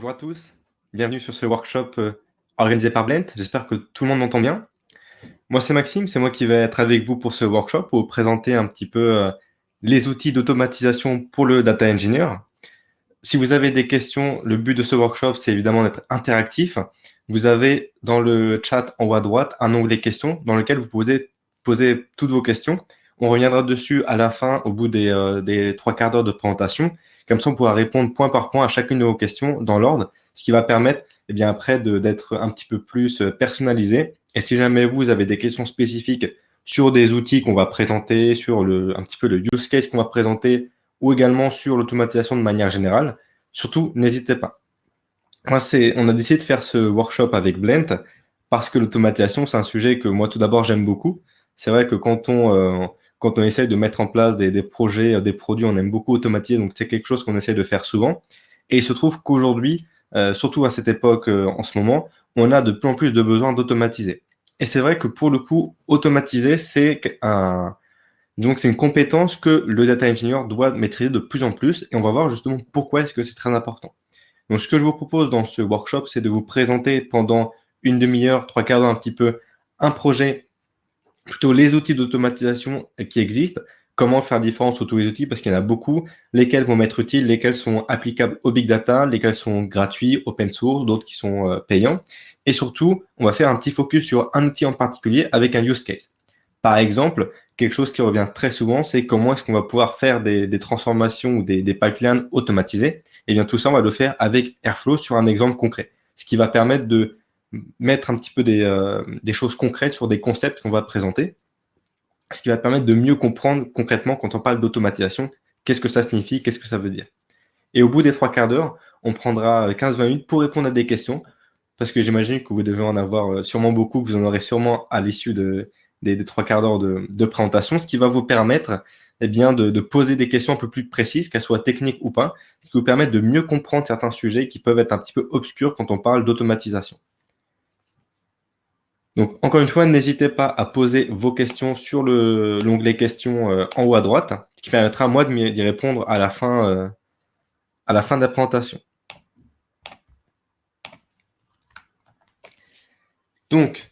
Bonjour à tous, bienvenue sur ce workshop organisé par Blend. J'espère que tout le monde m'entend bien. Moi, c'est Maxime, c'est moi qui vais être avec vous pour ce workshop pour vous présenter un petit peu les outils d'automatisation pour le data engineer. Si vous avez des questions, le but de ce workshop, c'est évidemment d'être interactif. Vous avez dans le chat en haut à droite un onglet questions dans lequel vous pouvez poser toutes vos questions. On reviendra dessus à la fin, au bout des 3/4 d'heure de présentation. Comme ça, on pourra répondre point par point à chacune de vos questions dans l'ordre, ce qui va permettre bien, après d'être un petit peu plus personnalisé. Et si jamais vous avez des questions spécifiques sur des outils qu'on va présenter, sur un petit peu le use case qu'on va présenter, ou également sur l'automatisation de manière générale, surtout, n'hésitez pas. On a décidé de faire ce workshop avec Blend parce que l'automatisation, c'est un sujet que moi, tout d'abord, j'aime beaucoup. C'est vrai que quand on essaye de mettre en place des projets, des produits, on aime beaucoup automatiser, donc c'est quelque chose qu'on essaie de faire souvent. Et il se trouve qu'aujourd'hui, surtout à cette époque, en ce moment, on a de plus en plus de besoin d'automatiser. Et c'est vrai que pour le coup, automatiser, donc, c'est une compétence que le data engineer doit maîtriser de plus en plus, et on va voir justement pourquoi est-ce que c'est très important. Donc, ce que je vous propose dans ce workshop, c'est de vous présenter pendant une demi-heure, 3/4 d'heure un petit peu, un projet, plutôt les outils d'automatisation qui existent, comment faire différence sur tous les outils, parce qu'il y en a beaucoup, lesquels vont m'être utiles, lesquels sont applicables au big data, lesquels sont gratuits, open source, d'autres qui sont payants. Et surtout, on va faire un petit focus sur un outil en particulier avec un use case. Par exemple, quelque chose qui revient très souvent, c'est comment est-ce qu'on va pouvoir faire des transformations ou des pipelines automatisés. Et bien tout ça, on va le faire avec Airflow sur un exemple concret, ce qui va permettre de mettre un petit peu des choses concrètes sur des concepts qu'on va présenter, ce qui va permettre de mieux comprendre concrètement quand on parle d'automatisation, qu'est-ce que ça signifie, qu'est-ce que ça veut dire. Et au bout des 3/4 d'heure, on prendra 15-20 minutes pour répondre à des questions, parce que j'imagine que vous devez en avoir sûrement beaucoup, que vous en aurez sûrement à l'issue des 3/4 d'heure de présentation, ce qui va vous permettre bien, de poser des questions un peu plus précises, qu'elles soient techniques ou pas, ce qui vous permet de mieux comprendre certains sujets qui peuvent être un petit peu obscurs quand on parle d'automatisation. Donc, encore une fois, n'hésitez pas à poser vos questions sur l'onglet questions en haut à droite, ce qui permettra à moi d'y répondre à la fin de la présentation. Donc,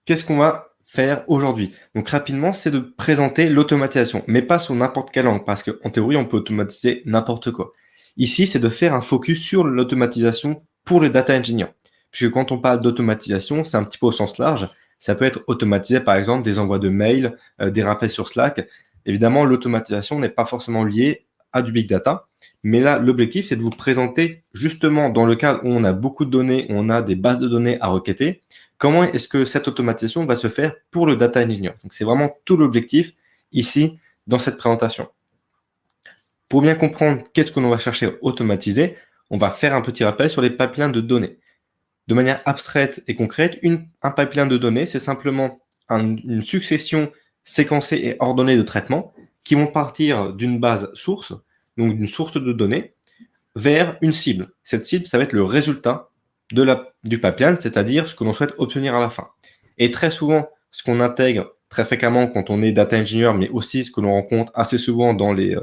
qu'est-ce qu'on va faire aujourd'hui? Donc, rapidement, c'est de présenter l'automatisation, mais pas sur n'importe quelle langue, parce qu'en théorie, on peut automatiser n'importe quoi. Ici, c'est de faire un focus sur l'automatisation pour le data engineer. Puisque quand on parle d'automatisation, c'est un petit peu au sens large. Ça peut être automatisé, par exemple, des envois de mails, des rappels sur Slack. Évidemment, l'automatisation n'est pas forcément liée à du big data. Mais là, l'objectif, c'est de vous présenter, justement, dans le cadre où on a beaucoup de données, où on a des bases de données à requêter, comment est-ce que cette automatisation va se faire pour le data engineer. Donc, c'est vraiment tout l'objectif ici dans cette présentation. Pour bien comprendre qu'est-ce que l'on va chercher à automatiser, on va faire un petit rappel sur les pipelines de données. De manière abstraite et concrète, un pipeline de données, c'est simplement une succession séquencée et ordonnée de traitements qui vont partir d'une base source, donc d'une source de données, vers une cible. Cette cible, ça va être le résultat du pipeline, c'est-à-dire ce que l'on souhaite obtenir à la fin. Et très souvent, ce qu'on intègre très fréquemment quand on est data engineer, mais aussi ce que l'on rencontre assez souvent dans les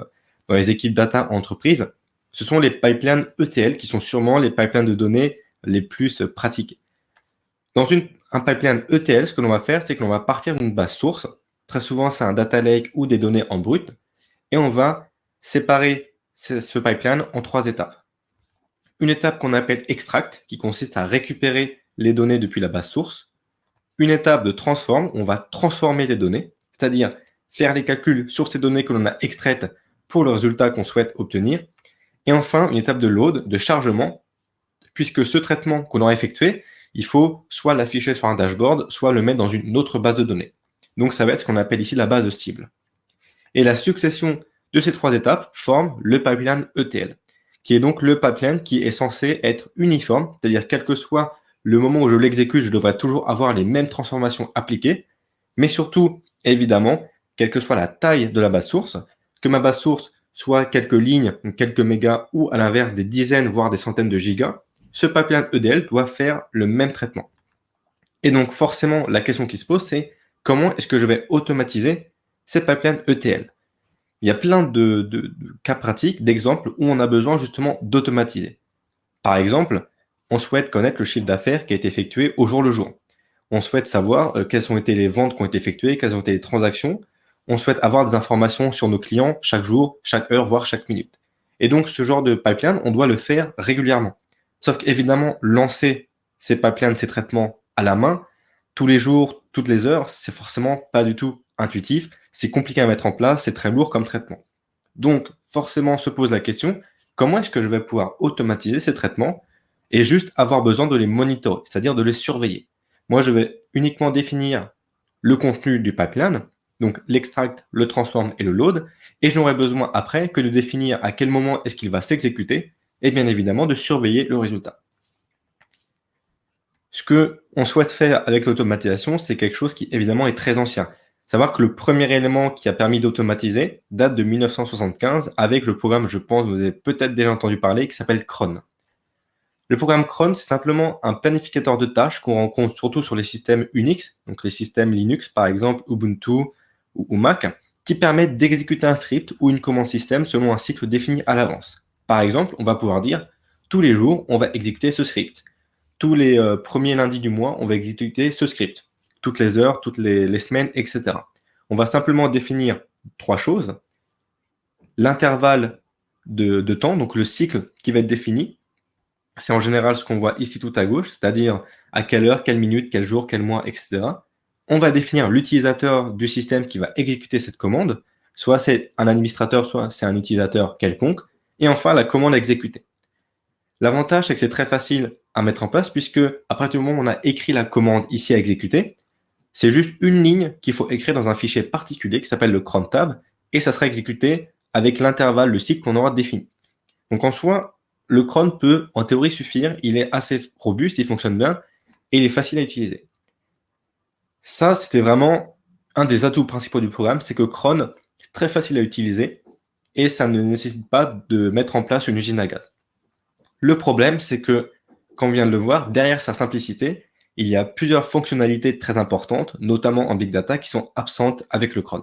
équipes data en entreprise, ce sont les pipelines ETL qui sont sûrement les pipelines de données les plus pratiqués. Dans un pipeline ETL, ce que l'on va faire, c'est que l'on va partir d'une base source. Très souvent, c'est un data lake ou des données en brut. Et on va séparer ce pipeline en 3 étapes. Une étape qu'on appelle extract, qui consiste à récupérer les données depuis la base source. Une étape de transform, on va transformer les données, c'est-à-dire faire les calculs sur ces données que l'on a extraites pour le résultat qu'on souhaite obtenir. Et enfin, une étape de load, de chargement, puisque ce traitement qu'on aura effectué, il faut soit l'afficher sur un dashboard, soit le mettre dans une autre base de données. Donc ça va être ce qu'on appelle ici la base de cible. Et la succession de ces 3 étapes forme le pipeline ETL, qui est donc le pipeline qui est censé être uniforme, c'est-à-dire quel que soit le moment où je l'exécute, je devrais toujours avoir les mêmes transformations appliquées, mais surtout, évidemment, quelle que soit la taille de la base source, que ma base source soit quelques lignes, quelques mégas, ou à l'inverse des dizaines, voire des centaines de gigas, ce pipeline ETL doit faire le même traitement. Et donc forcément, la question qui se pose, c'est comment est-ce que je vais automatiser ces pipelines ETL? Il y a plein de cas pratiques, d'exemples où on a besoin justement d'automatiser. Par exemple, on souhaite connaître le chiffre d'affaires qui a été effectué au jour le jour. On souhaite savoir quelles ont été les ventes qui ont été effectuées, quelles ont été les transactions. On souhaite avoir des informations sur nos clients chaque jour, chaque heure, voire chaque minute. Et donc, ce genre de pipeline, on doit le faire régulièrement. Sauf qu'évidemment, lancer ces pipelines, ces traitements à la main, tous les jours, toutes les heures, c'est forcément pas du tout intuitif. C'est compliqué à mettre en place, c'est très lourd comme traitement. Donc, forcément, on se pose la question, comment est-ce que je vais pouvoir automatiser ces traitements et juste avoir besoin de les monitorer, c'est-à-dire de les surveiller. Moi, je vais uniquement définir le contenu du pipeline, donc l'extract, le transform et le load, et je n'aurai besoin après que de définir à quel moment est-ce qu'il va s'exécuter et bien évidemment de surveiller le résultat. Ce qu'on souhaite faire avec l'automatisation, c'est quelque chose qui évidemment est très ancien. Savoir que le premier élément qui a permis d'automatiser date de 1975 avec le programme, je pense, vous avez peut-être déjà entendu parler, qui s'appelle cron. Le programme cron, c'est simplement un planificateur de tâches qu'on rencontre surtout sur les systèmes Unix, donc les systèmes Linux, par exemple Ubuntu ou Mac, qui permettent d'exécuter un script ou une commande système selon un cycle défini à l'avance. Par exemple, on va pouvoir dire, tous les jours, on va exécuter ce script. Tous les premiers lundis du mois, on va exécuter ce script. Toutes les heures, toutes les semaines, etc. On va simplement définir 3 choses. L'intervalle de temps, donc le cycle qui va être défini, c'est en général ce qu'on voit ici tout à gauche, c'est-à-dire à quelle heure, quelle minute, quel jour, quel mois, etc. On va définir l'utilisateur du système qui va exécuter cette commande, soit c'est un administrateur, soit c'est un utilisateur quelconque, et enfin la commande à exécuter. L'avantage, c'est que c'est très facile à mettre en place puisque à partir du moment où on a écrit la commande ici à exécuter, c'est juste une ligne qu'il faut écrire dans un fichier particulier qui s'appelle le cron tab et ça sera exécuté avec l'intervalle, le cycle qu'on aura défini. Donc en soi, le cron peut en théorie suffire, il est assez robuste, il fonctionne bien et il est facile à utiliser. Ça, c'était vraiment un des atouts principaux du programme, c'est que cron est très facile à utiliser et ça ne nécessite pas de mettre en place une usine à gaz. Le problème, c'est que, comme on vient de le voir, derrière sa simplicité, il y a plusieurs fonctionnalités très importantes, notamment en big data, qui sont absentes avec le cron.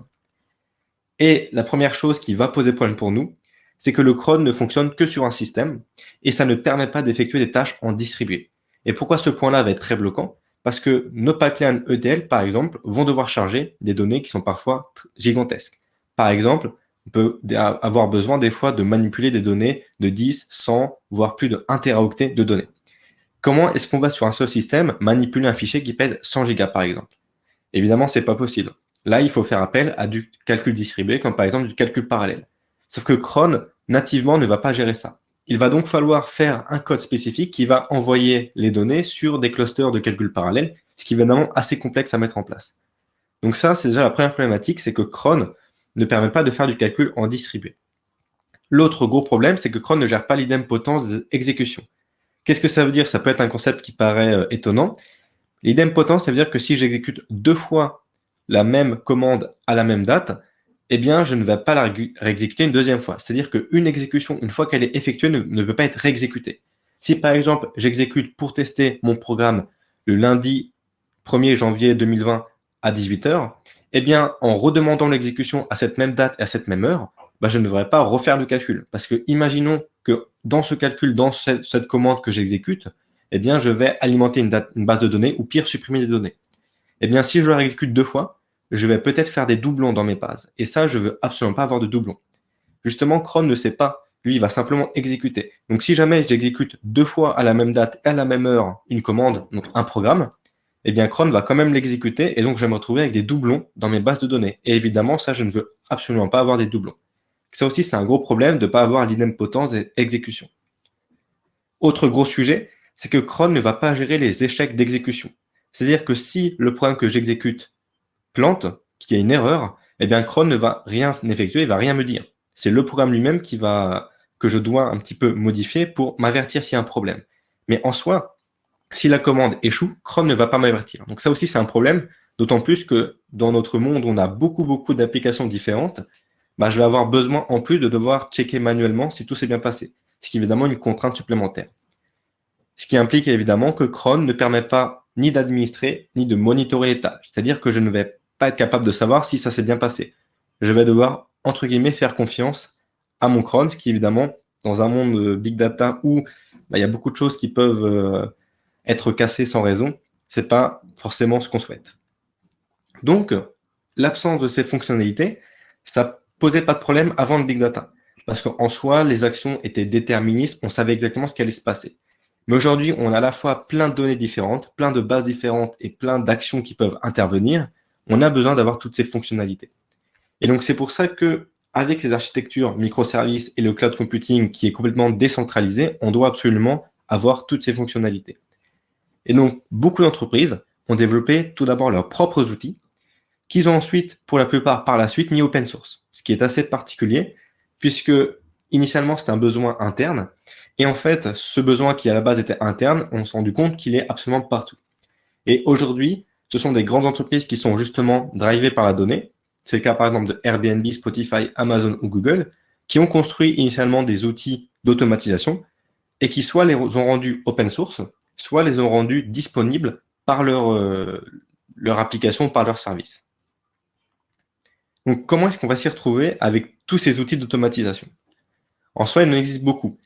Et la première chose qui va poser problème pour nous, c'est que le cron ne fonctionne que sur un système et ça ne permet pas d'effectuer des tâches en distribué. Et pourquoi ce point-là va être très bloquant? Parce que nos pipelines ETL, par exemple, vont devoir charger des données qui sont parfois gigantesques. Par exemple, on peut avoir besoin des fois de manipuler des données de 10, 100, voire plus de 1 teraoctet de données. Comment est-ce qu'on va sur un seul système manipuler un fichier qui pèse 100 gigas par exemple? Évidemment, c'est pas possible. Là, il faut faire appel à du calcul distribué, comme par exemple du calcul parallèle. Sauf que cron, nativement, ne va pas gérer ça. Il va donc falloir faire un code spécifique qui va envoyer les données sur des clusters de calcul parallèle, ce qui est évidemment assez complexe à mettre en place. Donc ça, c'est déjà la première problématique, c'est que cron ne permet pas de faire du calcul en distribué. L'autre gros problème, c'est que cron ne gère pas l'idempotence d'exécution. Qu'est-ce que ça veut dire? Ça peut être un concept qui paraît étonnant. L'idempotence, ça veut dire que si j'exécute 2 fois la même commande à la même date, eh bien, je ne vais pas la réexécuter une deuxième fois. C'est-à-dire qu'une exécution, une fois qu'elle est effectuée, ne peut pas être réexécutée. Si par exemple, j'exécute pour tester mon programme le lundi 1er janvier 2020 à 18h, eh bien, en redemandant l'exécution à cette même date et à cette même heure, je ne devrais pas refaire le calcul. Parce que imaginons que dans ce calcul, dans cette commande que j'exécute, eh bien, je vais alimenter une base de données ou pire, supprimer des données. Eh bien, si je la réexécute 2 fois, je vais peut-être faire des doublons dans mes bases. Et ça, je veux absolument pas avoir de doublons. Justement, cron ne sait pas. Lui, il va simplement exécuter. Donc, si jamais j'exécute 2 fois à la même date et à la même heure une commande, donc un programme, eh bien, cron va quand même l'exécuter et donc je vais me retrouver avec des doublons dans mes bases de données. Et évidemment, ça, je ne veux absolument pas avoir des doublons. Ça aussi, c'est un gros problème de ne pas avoir l'idempotence d'exécution. Autre gros sujet, c'est que cron ne va pas gérer les échecs d'exécution. C'est-à-dire que si le programme que j'exécute plante, qu'il y a une erreur, eh bien cron ne va rien effectuer, il va rien me dire. C'est le programme lui-même que je dois un petit peu modifier pour m'avertir s'il y a un problème. Mais en soi, si la commande échoue, cron ne va pas m'avertir. Donc ça aussi, c'est un problème, d'autant plus que dans notre monde, on a beaucoup d'applications différentes. Je vais avoir besoin en plus de devoir checker manuellement si tout s'est bien passé. Ce qui est évidemment une contrainte supplémentaire. Ce qui implique évidemment que cron ne permet pas ni d'administrer, ni de monitorer les tâches. C'est-à-dire que je ne vais pas être capable de savoir si ça s'est bien passé. Je vais devoir, entre guillemets, faire confiance à mon cron, ce qui évidemment dans un monde big data où il y a beaucoup de choses qui peuvent être cassées sans raison, c'est pas forcément ce qu'on souhaite. Donc, l'absence de ces fonctionnalités, ça posait pas de problème avant le big data. Parce qu'en soi, les actions étaient déterministes, on savait exactement ce qui allait se passer. Mais aujourd'hui, on a à la fois plein de données différentes, plein de bases différentes et plein d'actions qui peuvent intervenir. On a besoin d'avoir toutes ces fonctionnalités. Et donc, c'est pour ça que, avec ces architectures microservices et le cloud computing qui est complètement décentralisé, on doit absolument avoir toutes ces fonctionnalités. Et donc, beaucoup d'entreprises ont développé tout d'abord leurs propres outils qu'ils ont ensuite, pour la plupart par la suite, mis open source. Ce qui est assez particulier, puisque initialement c'était un besoin interne, et en fait, ce besoin qui à la base était interne, on s'est rendu compte qu'il est absolument partout. Et aujourd'hui, ce sont des grandes entreprises qui sont justement drivées par la donnée. C'est le cas par exemple de Airbnb, Spotify, Amazon ou Google, qui ont construit initialement des outils d'automatisation et qui soit les ont rendus open source, soit les ont rendus disponibles par leur application, par leur service. Donc, comment est-ce qu'on va s'y retrouver avec tous ces outils d'automatisation? En soi, il en existe beaucoup.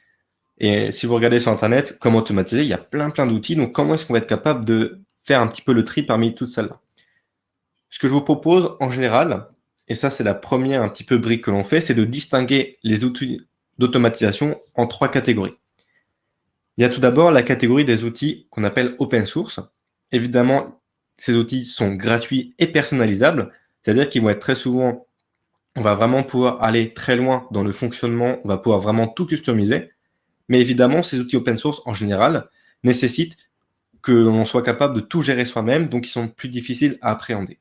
Et si vous regardez sur Internet, comment automatiser, il y a plein d'outils. Donc, comment est-ce qu'on va être capable de faire un petit peu le tri parmi toutes celles-là? Ce que je vous propose en général, et ça c'est la première un petit peu brique que l'on fait, c'est de distinguer les outils d'automatisation en 3 catégories. Il y a tout d'abord la catégorie des outils qu'on appelle open source. Évidemment, ces outils sont gratuits et personnalisables, c'est-à-dire qu'ils vont être très souvent, on va vraiment pouvoir aller très loin dans le fonctionnement, on va pouvoir vraiment tout customiser. Mais évidemment, ces outils open source, en général, nécessitent que l'on soit capable de tout gérer soi-même, donc ils sont plus difficiles à appréhender.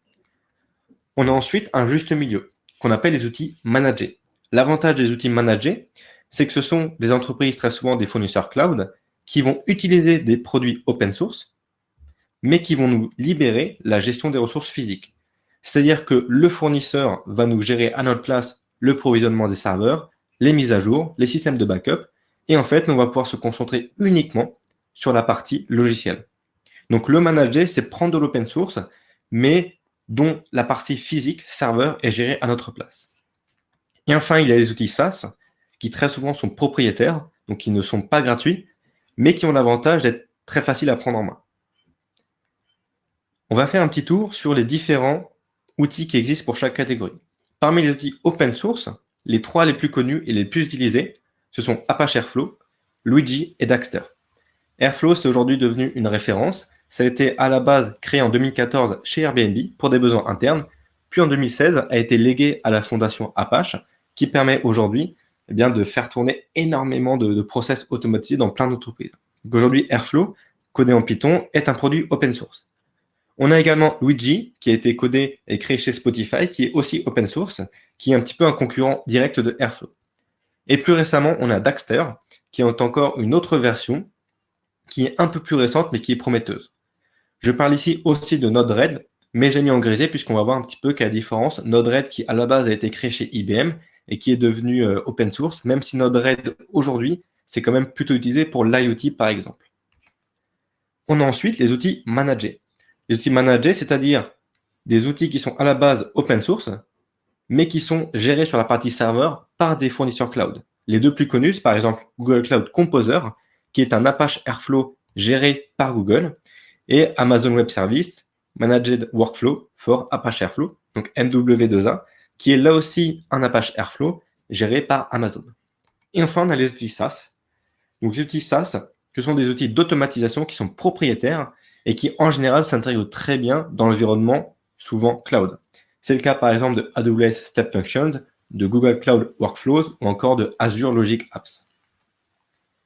On a ensuite un juste milieu, qu'on appelle les outils managés. L'avantage des outils managés, c'est que ce sont des entreprises, très souvent des fournisseurs cloud, qui vont utiliser des produits open source, mais qui vont nous libérer la gestion des ressources physiques. C'est-à-dire que le fournisseur va nous gérer à notre place le provisionnement des serveurs, les mises à jour, les systèmes de backup, et en fait, on va pouvoir se concentrer uniquement sur la partie logicielle. Donc le manager, c'est prendre de l'open source, mais dont la partie physique, serveur, est gérée à notre place. Et enfin, il y a les outils SaaS, qui très souvent sont propriétaires, donc qui ne sont pas gratuits, mais qui ont l'avantage d'être très faciles à prendre en main. On va faire un petit tour sur les différents outils qui existent pour chaque catégorie. Parmi les outils open source, les 3 les plus connus et les plus utilisés, ce sont Apache Airflow, Luigi et Daxter. Airflow, c'est aujourd'hui devenu une référence. Ça a été à la base créé en 2014 chez Airbnb pour des besoins internes, puis en 2016 a été légué à la fondation Apache, qui permet aujourd'hui de faire tourner énormément de process automatisés dans plein d'entreprises. Donc aujourd'hui, Airflow, codé en Python, est un produit open source. On a également Luigi, qui a été codé et créé chez Spotify, qui est aussi open source, qui est un petit peu un concurrent direct de Airflow. Et plus récemment, on a Daxter, qui est encore une autre version, qui est un peu plus récente, mais qui est prometteuse. Je parle ici aussi de Node-RED, mais j'ai mis en grisé puisqu'on va voir un petit peu quelle est la différence. Node-RED, qui à la base a été créé chez IBM et qui est devenu open source, même si Node-RED aujourd'hui, c'est quand même plutôt utilisé pour l'IoT par exemple. On a ensuite les outils managés. Les outils managés, c'est-à-dire des outils qui sont à la base open source, mais qui sont gérés sur la partie serveur par des fournisseurs cloud. Les 2 plus connus, par exemple Google Cloud Composer, qui est un Apache Airflow géré par Google, et Amazon Web Service, Managed Workflow for Apache Airflow, donc MW2A, qui est là aussi un Apache Airflow géré par Amazon. Et enfin, on a les outils SaaS. Donc les outils SaaS, ce sont des outils d'automatisation qui sont propriétaires et qui, en général, s'intègrent très bien dans l'environnement, souvent cloud. C'est le cas, par exemple, de AWS Step Functions, de Google Cloud Workflows ou encore de Azure Logic Apps.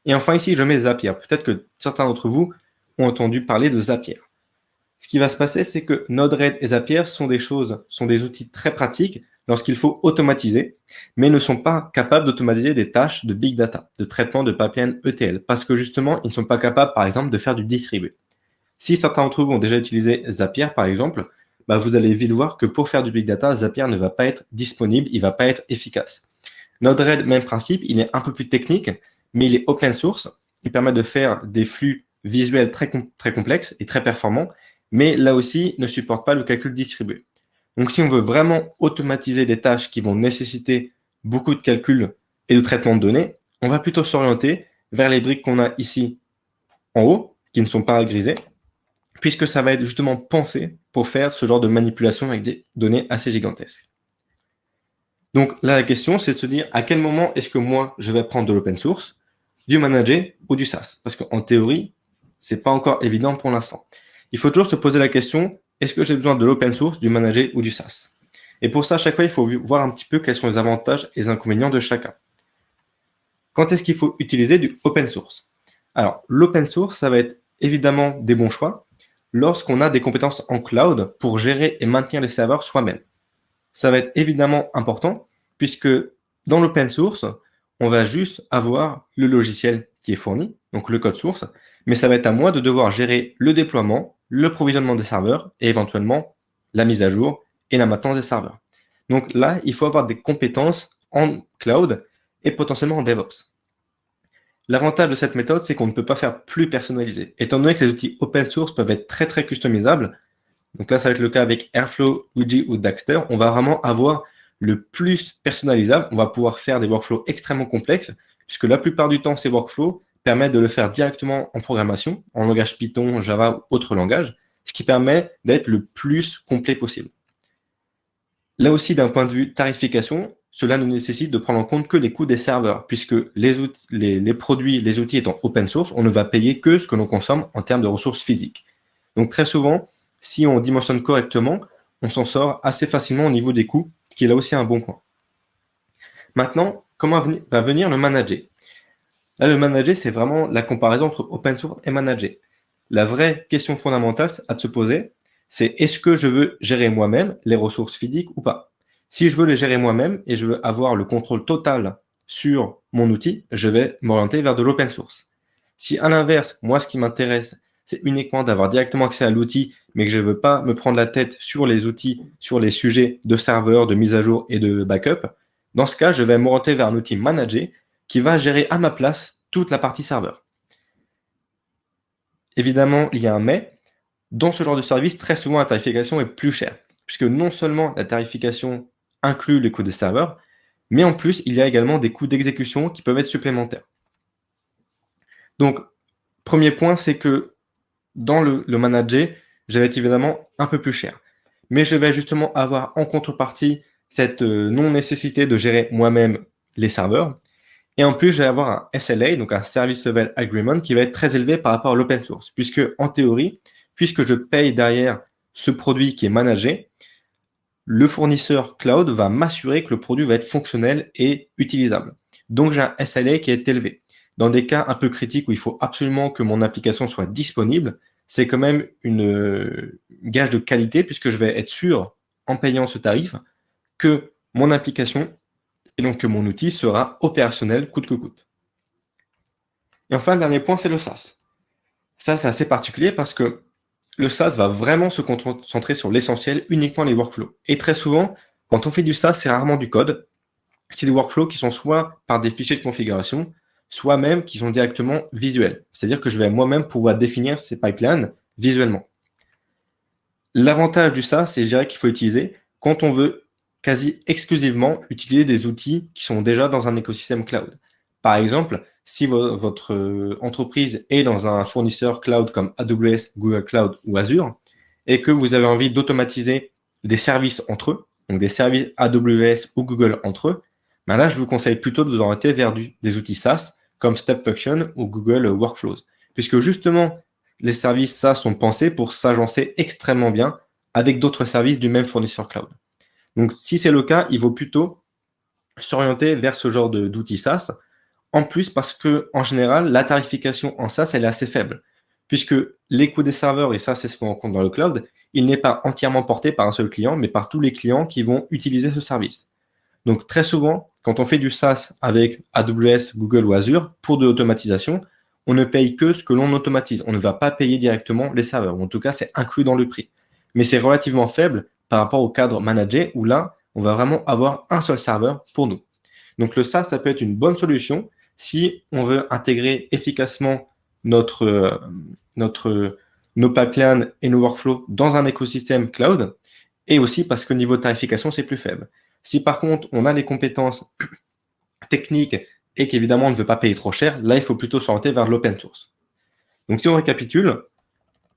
Et enfin, ici, je mets Zapier. Peut-être que certains d'entre vous ont entendu parler de Zapier. Ce qui va se passer, c'est que Node-RED et Zapier sont des outils très pratiques lorsqu'il faut automatiser, mais ne sont pas capables d'automatiser des tâches de big data, de traitement de pipeline ETL, parce que justement, ils ne sont pas capables, par exemple, de faire du distribué. Si certains d'entre vous ont déjà utilisé Zapier, par exemple, vous allez vite voir que pour faire du big data, Zapier ne va pas être disponible, il ne va pas être efficace. Node-RED, même principe, il est un peu plus technique, mais il est open source. Il permet de faire des flux visuels très complexes et très performants, mais là aussi ne supporte pas le calcul distribué. Donc si on veut vraiment automatiser des tâches qui vont nécessiter beaucoup de calculs et de traitement de données, on va plutôt s'orienter vers les briques qu'on a ici en haut, qui ne sont pas grisées, puisque ça va être justement pensé pour faire ce genre de manipulation avec des données assez gigantesques. Donc là, la question, c'est de se dire à quel moment est-ce que moi, je vais prendre de l'open source, du managé ou du SaaS? Parce qu'en théorie, c'est pas encore évident pour l'instant. Il faut toujours se poser la question, est-ce que j'ai besoin de l'open source, du managé ou du SaaS? Et pour ça, à chaque fois, il faut voir un petit peu quels sont les avantages et les inconvénients de chacun. Quand est-ce qu'il faut utiliser du open source? Alors, l'open source, ça va être évidemment des bons choix lorsqu'on a des compétences en cloud pour gérer et maintenir les serveurs soi-même. Ça va être évidemment important puisque dans l'open source, on va juste avoir le logiciel qui est fourni, donc le code source, mais ça va être à moi de devoir gérer le déploiement, le provisionnement des serveurs et éventuellement la mise à jour et la maintenance des serveurs. Donc là, il faut avoir des compétences en cloud et potentiellement en DevOps. L'avantage de cette méthode, c'est qu'on ne peut pas faire plus personnalisé. Étant donné que les outils open source peuvent être très très customisables, donc là ça va être le cas avec Airflow, Luigi ou Daxter, on va vraiment avoir le plus personnalisable. On va pouvoir faire des workflows extrêmement complexes, puisque la plupart du temps, ces workflows permettent de le faire directement en programmation, en langage Python, Java ou autre langage, ce qui permet d'être le plus complet possible. Là aussi, d'un point de vue tarification, cela ne nécessite de prendre en compte que les coûts des serveurs, puisque les produits, les outils étant open source, on ne va payer que ce que l'on consomme en termes de ressources physiques. Donc très souvent, si on dimensionne correctement, on s'en sort assez facilement au niveau des coûts, ce qui est là aussi un bon point. Maintenant, comment va venir le manager? Là, le manager, c'est vraiment la comparaison entre open source et manager. La vraie question fondamentale à se poser, c'est est-ce que je veux gérer moi-même les ressources physiques ou pas? Si je veux les gérer moi-même et je veux avoir le contrôle total sur mon outil, je vais m'orienter vers de l'open source. Si à l'inverse, moi, ce qui m'intéresse, c'est uniquement d'avoir directement accès à l'outil, mais que je ne veux pas me prendre la tête sur les outils, sur les sujets de serveur, de mise à jour et de backup, dans ce cas, je vais m'orienter vers un outil manager qui va gérer à ma place toute la partie serveur. Évidemment, il y a un mais. Dans ce genre de service, très souvent, la tarification est plus chère, puisque non seulement la tarification inclut les coûts des serveurs, mais en plus, il y a également des coûts d'exécution qui peuvent être supplémentaires. Donc, premier point, c'est que dans le manager, je vais être évidemment un peu plus cher. Mais je vais justement avoir en contrepartie cette non-nécessité de gérer moi-même les serveurs. Et en plus, je vais avoir un SLA, donc un Service Level Agreement, qui va être très élevé par rapport à l'open source. Puisque, en théorie, puisque je paye derrière ce produit qui est managé, le fournisseur cloud va m'assurer que le produit va être fonctionnel et utilisable. Donc, j'ai un SLA qui est élevé. Dans des cas un peu critiques où il faut absolument que mon application soit disponible, c'est quand même une gage de qualité puisque je vais être sûr, en payant ce tarif, que mon application et donc que mon outil sera opérationnel coûte que coûte. Et enfin, le dernier point, c'est le SaaS. Ça, c'est assez particulier parce que le SaaS va vraiment se concentrer sur l'essentiel, uniquement les workflows. Et très souvent, quand on fait du SaaS, c'est rarement du code. C'est des workflows qui sont soit par des fichiers de configuration, soit même qui sont directement visuels. C'est-à-dire que je vais moi-même pouvoir définir ces pipelines visuellement. L'avantage du SaaS, c'est, je dirais, qu'il faut utiliser quand on veut quasi exclusivement utiliser des outils qui sont déjà dans un écosystème cloud. Par exemple, si votre entreprise est dans un fournisseur cloud comme AWS, Google Cloud ou Azure, et que vous avez envie d'automatiser des services entre eux, donc des services AWS ou Google entre eux, ben là, je vous conseille plutôt de vous orienter vers des outils SaaS comme Step Function ou Google Workflows. Puisque justement, les services SaaS sont pensés pour s'agencer extrêmement bien avec d'autres services du même fournisseur cloud. Donc, si c'est le cas, il vaut plutôt s'orienter vers ce genre d'outils SaaS. En plus, parce que en général, la tarification en SaaS, elle est assez faible. Puisque les coûts des serveurs, et ça, c'est ce qu'on rencontre dans le cloud, il n'est pas entièrement porté par un seul client, mais par tous les clients qui vont utiliser ce service. Donc, très souvent, quand on fait du SaaS avec AWS, Google ou Azure, pour de l'automatisation, on ne paye que ce que l'on automatise. On ne va pas payer directement les serveurs. En tout cas, c'est inclus dans le prix. Mais c'est relativement faible par rapport au cadre managé où là, on va vraiment avoir un seul serveur pour nous. Donc, le SaaS, ça peut être une bonne solution si on veut intégrer efficacement nos pipelines et nos workflows dans un écosystème cloud, et aussi parce que niveau tarification, c'est plus faible. Si par contre, on a les compétences techniques et qu'évidemment on ne veut pas payer trop cher, là il faut plutôt s'orienter vers l'open source. Donc si on récapitule,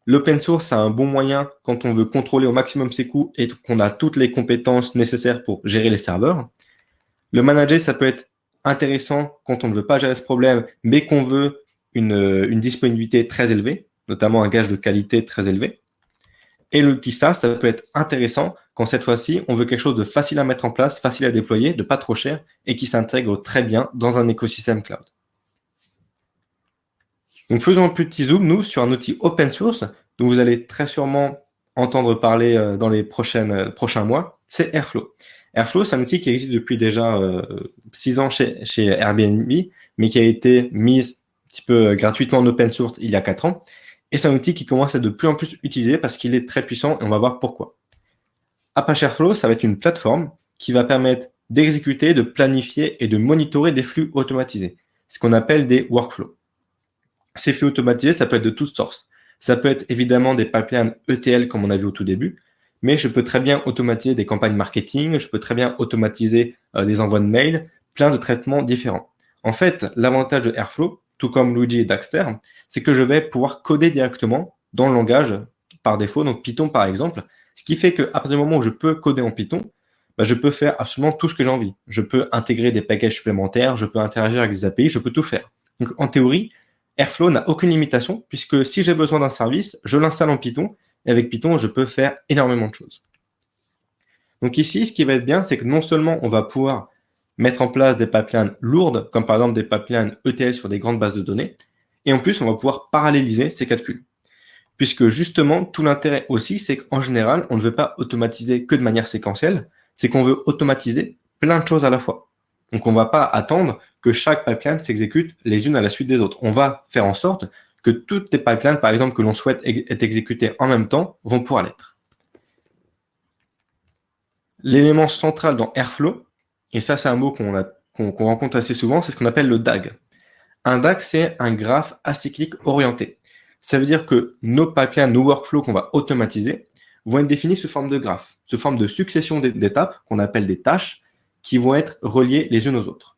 l'open source c'est un bon moyen quand on veut contrôler au maximum ses coûts et qu'on a toutes les compétences nécessaires pour gérer les serveurs. Le manager, ça peut être intéressant quand on ne veut pas gérer ce problème, mais qu'on veut une disponibilité très élevée, notamment un gage de qualité très élevé. Et l'outil SaaS, ça peut être intéressant quand cette fois-ci, on veut quelque chose de facile à mettre en place, facile à déployer, de pas trop cher et qui s'intègre très bien dans un écosystème cloud. Donc faisons un petit zoom, nous, sur un outil open source dont vous allez très sûrement entendre parler dans les prochains mois, c'est Airflow. Airflow, c'est un outil qui existe depuis déjà 6 ans chez Airbnb, mais qui a été mis un petit peu gratuitement en open source il y a 4 ans. Et c'est un outil qui commence à être de plus en plus utilisé parce qu'il est très puissant et on va voir pourquoi. Apache Airflow, ça va être une plateforme qui va permettre d'exécuter, de planifier et de monitorer des flux automatisés, ce qu'on appelle des workflows. Ces flux automatisés, ça peut être de toutes sortes. Ça peut être évidemment des pipelines ETL comme on a vu au tout début, mais je peux très bien automatiser des campagnes marketing, je peux très bien automatiser des envois de mails, plein de traitements différents. En fait, l'avantage de Airflow, tout comme Luigi et Daxter, c'est que je vais pouvoir coder directement dans le langage par défaut, donc Python par exemple, ce qui fait qu'à partir du moment où je peux coder en Python, je peux faire absolument tout ce que j'ai envie. Je peux intégrer des packages supplémentaires, je peux interagir avec des API, je peux tout faire. Donc en théorie, Airflow n'a aucune limitation, puisque si j'ai besoin d'un service, je l'installe en Python, et avec Python, je peux faire énormément de choses. Donc ici, ce qui va être bien, c'est que non seulement on va pouvoir mettre en place des pipelines lourdes, comme par exemple des pipelines ETL sur des grandes bases de données, et en plus, on va pouvoir paralléliser ces calculs. Puisque justement, tout l'intérêt aussi, c'est qu'en général, on ne veut pas automatiser que de manière séquentielle, c'est qu'on veut automatiser plein de choses à la fois. Donc on ne va pas attendre que chaque pipeline s'exécute les unes à la suite des autres. On va faire en sorte que toutes les pipelines, par exemple, que l'on souhaite être exécutées en même temps, vont pouvoir l'être. L'élément central dans Airflow, et ça c'est un mot qu'on rencontre assez souvent, c'est ce qu'on appelle le DAG. Un DAG, c'est un graphe acyclique orienté. Ça veut dire que nos pipelines, nos workflows qu'on va automatiser vont être définis sous forme de graphe, sous forme de succession d'étapes qu'on appelle des tâches qui vont être reliées les unes aux autres.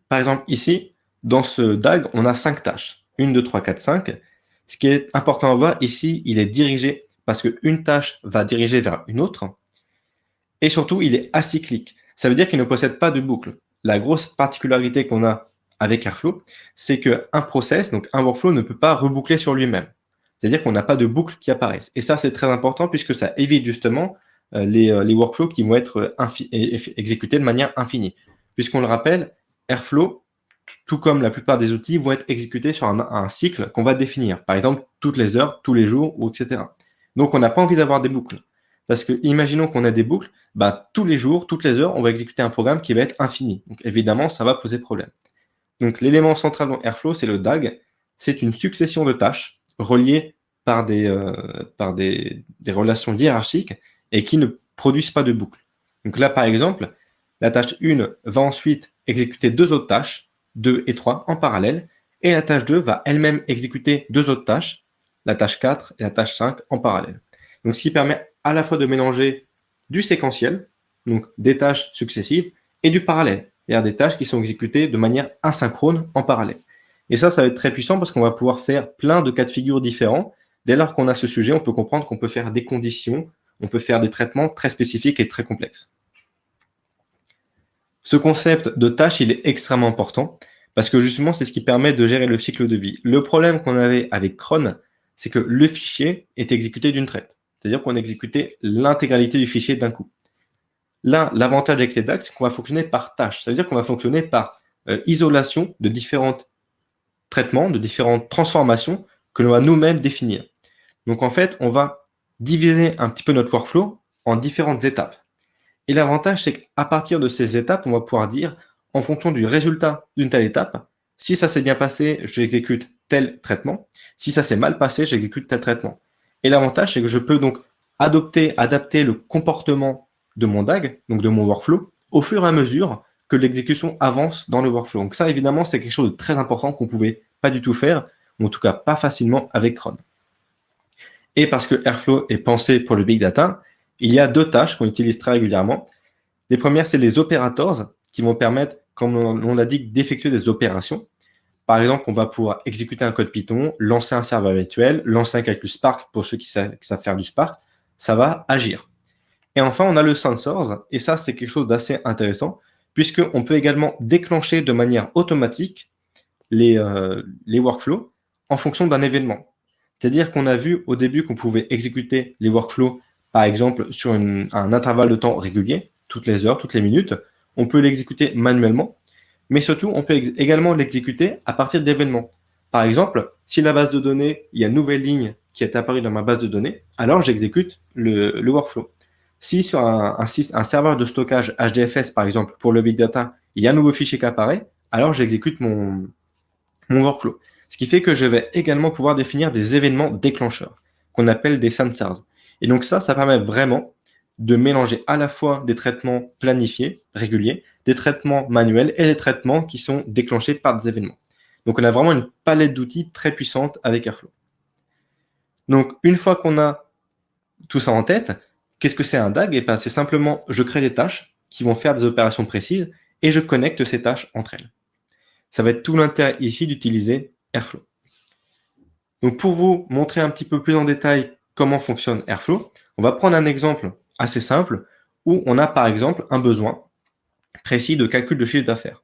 Par exemple, ici, dans ce DAG, on a 5 tâches. 1, 2, 3, 4, 5. Ce qui est important à voir ici, il est dirigé parce qu'une tâche va diriger vers une autre. Et surtout, il est acyclique. Ça veut dire qu'il ne possède pas de boucle. La grosse particularité qu'on a avec Airflow, c'est qu'un process, donc un workflow, ne peut pas reboucler sur lui-même. C'est-à-dire qu'on n'a pas de boucle qui apparaissent. Et ça, c'est très important puisque ça évite justement les workflows qui vont être exécutés de manière infinie. Puisqu'on le rappelle, Airflow, tout comme la plupart des outils, vont être exécutés sur un cycle qu'on va définir. Par exemple, toutes les heures, tous les jours, etc. Donc, on n'a pas envie d'avoir des boucles. Parce que, imaginons qu'on a des boucles, tous les jours, toutes les heures, on va exécuter un programme qui va être infini. Donc, évidemment, ça va poser problème. Donc, l'élément central dans Airflow, c'est le DAG. C'est une succession de tâches reliées par des relations hiérarchiques et qui ne produisent pas de boucle. Donc là, par exemple, la tâche 1 va ensuite exécuter 2 autres tâches, 2 et 3 en parallèle, et la tâche 2 va elle-même exécuter 2 autres tâches, la tâche 4 et la tâche 5 en parallèle. Donc, ce qui permet à la fois de mélanger du séquentiel, donc des tâches successives, et du parallèle, c'est-à-dire des tâches qui sont exécutées de manière asynchrone en parallèle. Et ça va être très puissant parce qu'on va pouvoir faire plein de cas de figure différents. Dès lors qu'on a ce sujet, on peut comprendre qu'on peut faire des conditions, on peut faire des traitements très spécifiques et très complexes. Ce concept de tâche, il est extrêmement important parce que justement, c'est ce qui permet de gérer le cycle de vie. Le problème qu'on avait avec cron, c'est que le fichier est exécuté d'une traite. C'est-à-dire qu'on exécutait l'intégralité du fichier d'un coup. Là, l'avantage avec les DAG, c'est qu'on va fonctionner par tâche. Ça veut dire qu'on va fonctionner par isolation de différents traitements, de différentes transformations que l'on va nous-mêmes définir. Donc en fait, on va diviser un petit peu notre workflow en différentes étapes. Et l'avantage, c'est qu'à partir de ces étapes, on va pouvoir dire, en fonction du résultat d'une telle étape, si ça s'est bien passé, j'exécute tel traitement. Si ça s'est mal passé, j'exécute tel traitement. Et l'avantage, c'est que je peux donc adapter le comportement de mon DAG, donc de mon workflow, au fur et à mesure que l'exécution avance dans le workflow. Donc ça, évidemment, c'est quelque chose de très important qu'on ne pouvait pas du tout faire, ou en tout cas pas facilement avec cron. Et parce que Airflow est pensé pour le big data, il y a 2 tâches qu'on utilise très régulièrement. Les premières, c'est les operators qui vont permettre comme on a dit, d'effectuer des opérations. Par exemple, on va pouvoir exécuter un code Python, lancer un serveur virtuel, lancer un calcul Spark pour ceux qui savent faire du Spark. Ça va agir. Et enfin, on a le sensors, et ça, c'est quelque chose d'assez intéressant, puisqu'on peut également déclencher de manière automatique les workflows en fonction d'un événement. C'est-à-dire qu'on a vu au début qu'on pouvait exécuter les workflows, par exemple, sur un intervalle de temps régulier, toutes les heures, toutes les minutes. On peut l'exécuter manuellement, mais surtout, on peut également l'exécuter à partir d'événements. Par exemple, si la base de données, il y a une nouvelle ligne qui est apparue dans ma base de données, alors j'exécute le workflow. Si sur un serveur de stockage HDFS, par exemple, pour le big data, il y a un nouveau fichier qui apparaît, alors j'exécute mon workflow. Ce qui fait que je vais également pouvoir définir des événements déclencheurs, qu'on appelle des sensors. Et donc ça permet vraiment de mélanger à la fois des traitements planifiés, réguliers, des traitements manuels et des traitements qui sont déclenchés par des événements. Donc on a vraiment une palette d'outils très puissante avec Airflow. Donc une fois qu'on a tout ça en tête, qu'est-ce que c'est un DAG? Et ben, c'est simplement, je crée des tâches qui vont faire des opérations précises et je connecte ces tâches entre elles. Ça va être tout l'intérêt ici d'utiliser Airflow. Donc pour vous montrer un petit peu plus en détail comment fonctionne Airflow, on va prendre un exemple assez simple où on a par exemple un besoin précis de calcul de chiffre d'affaires.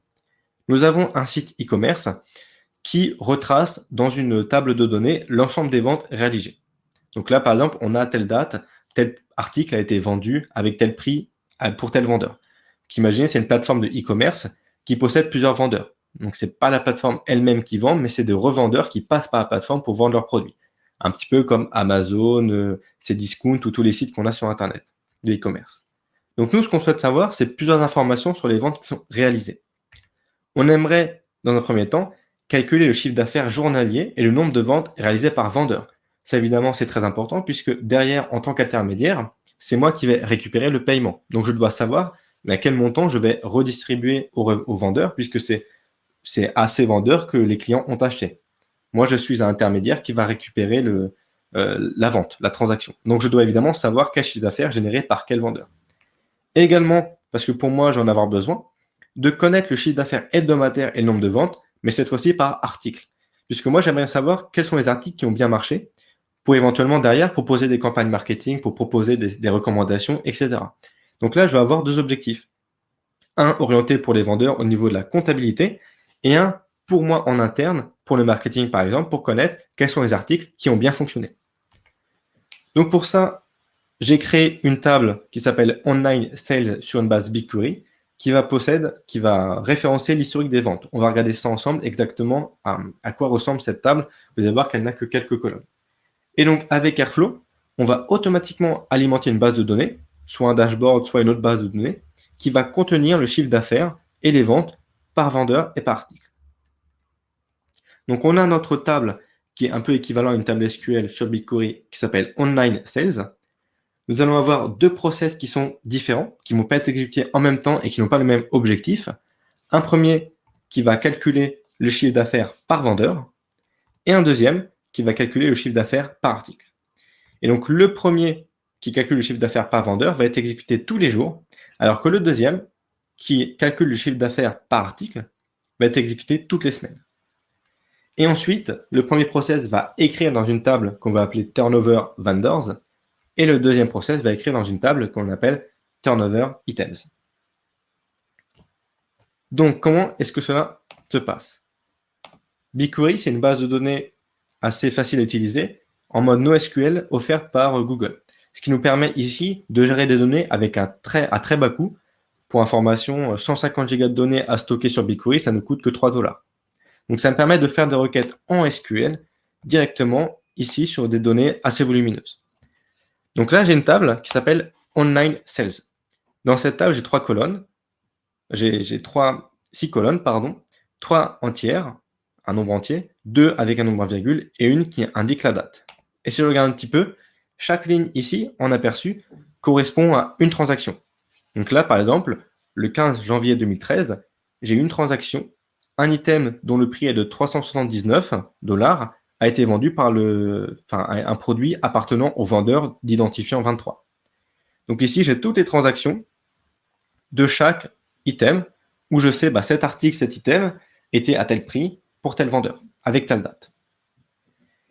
Nous avons un site e-commerce qui retrace dans une table de données l'ensemble des ventes réalisées. Donc là, par exemple, on a telle date, tel article a été vendu avec tel prix pour tel vendeur. Donc, imaginez, c'est une plateforme de e-commerce qui possède plusieurs vendeurs. Donc, ce n'est pas la plateforme elle-même qui vend, mais c'est des revendeurs qui passent par la plateforme pour vendre leurs produits. Un petit peu comme Amazon, Cdiscount ou tous les sites qu'on a sur Internet de e-commerce. Donc, nous, ce qu'on souhaite savoir, c'est plusieurs informations sur les ventes qui sont réalisées. On aimerait, dans un premier temps, calculer le chiffre d'affaires journalier et le nombre de ventes réalisées par vendeur. Ça, évidemment, c'est très important puisque derrière, en tant qu'intermédiaire, c'est moi qui vais récupérer le paiement. Donc, je dois savoir à quel montant je vais redistribuer aux vendeurs puisque c'est à ces vendeurs que les clients ont acheté. Moi, je suis un intermédiaire qui va récupérer la vente, la transaction. Donc, je dois évidemment savoir quel chiffre d'affaires généré par quel vendeur. Et également, parce que pour moi, j'en ai avoir besoin, de connaître le chiffre d'affaires hebdomadaire et le nombre de ventes, mais cette fois-ci par article. Puisque moi, j'aimerais savoir quels sont les articles qui ont bien marché pour éventuellement derrière proposer des campagnes marketing, pour proposer des recommandations, etc. Donc là, je vais avoir deux objectifs. Un orienté pour les vendeurs au niveau de la comptabilité et un pour moi en interne, pour le marketing par exemple, pour connaître quels sont les articles qui ont bien fonctionné. Donc pour ça, j'ai créé une table qui s'appelle Online Sales sur une base BigQuery qui va référencer l'historique des ventes. On va regarder ça ensemble exactement à quoi ressemble cette table. Vous allez voir qu'elle n'a que quelques colonnes. Et donc avec Airflow, on va automatiquement alimenter une base de données, soit un dashboard, soit une autre base de données, qui va contenir le chiffre d'affaires et les ventes par vendeur et par article. Donc on a notre table qui est un peu équivalent à une table SQL sur BigQuery qui s'appelle Online Sales. Nous allons avoir deux process qui sont différents, qui ne vont pas être exécutés en même temps et qui n'ont pas le même objectif. Un premier qui va calculer le chiffre d'affaires par vendeur et un deuxième qui va calculer le chiffre d'affaires par article. Et donc, le premier qui calcule le chiffre d'affaires par vendeur va être exécuté tous les jours, alors que le deuxième qui calcule le chiffre d'affaires par article va être exécuté toutes les semaines. Et ensuite, le premier process va écrire dans une table qu'on va appeler Turnover Vendors, et le deuxième process va écrire dans une table qu'on appelle Turnover Items. Donc, comment est-ce que cela se passe? BigQuery, c'est une base de données assez facile à utiliser en mode NoSQL offerte par Google. Ce qui nous permet ici de gérer des données avec à très bas coût. Pour information, 150 Go de données à stocker sur BigQuery, ça ne coûte que 3 $. Donc ça me permet de faire des requêtes en SQL directement ici sur des données assez volumineuses. Donc là, j'ai une table qui s'appelle Online Sales. Dans cette table, j'ai 3 colonnes. J'ai 6 colonnes, 3 entières, un nombre entier, 2 avec un nombre à virgule et une qui indique la date. Et si je regarde un petit peu, chaque ligne ici, en aperçu, correspond à une transaction. Donc là, par exemple, le 15 janvier 2013, j'ai une transaction, un item dont le prix est de 379 $ a été vendu par un produit appartenant au vendeur d'identifiant 23. Donc ici, j'ai toutes les transactions de chaque item où je sais cet article, cet item était à tel prix pour tel vendeur, avec telle date.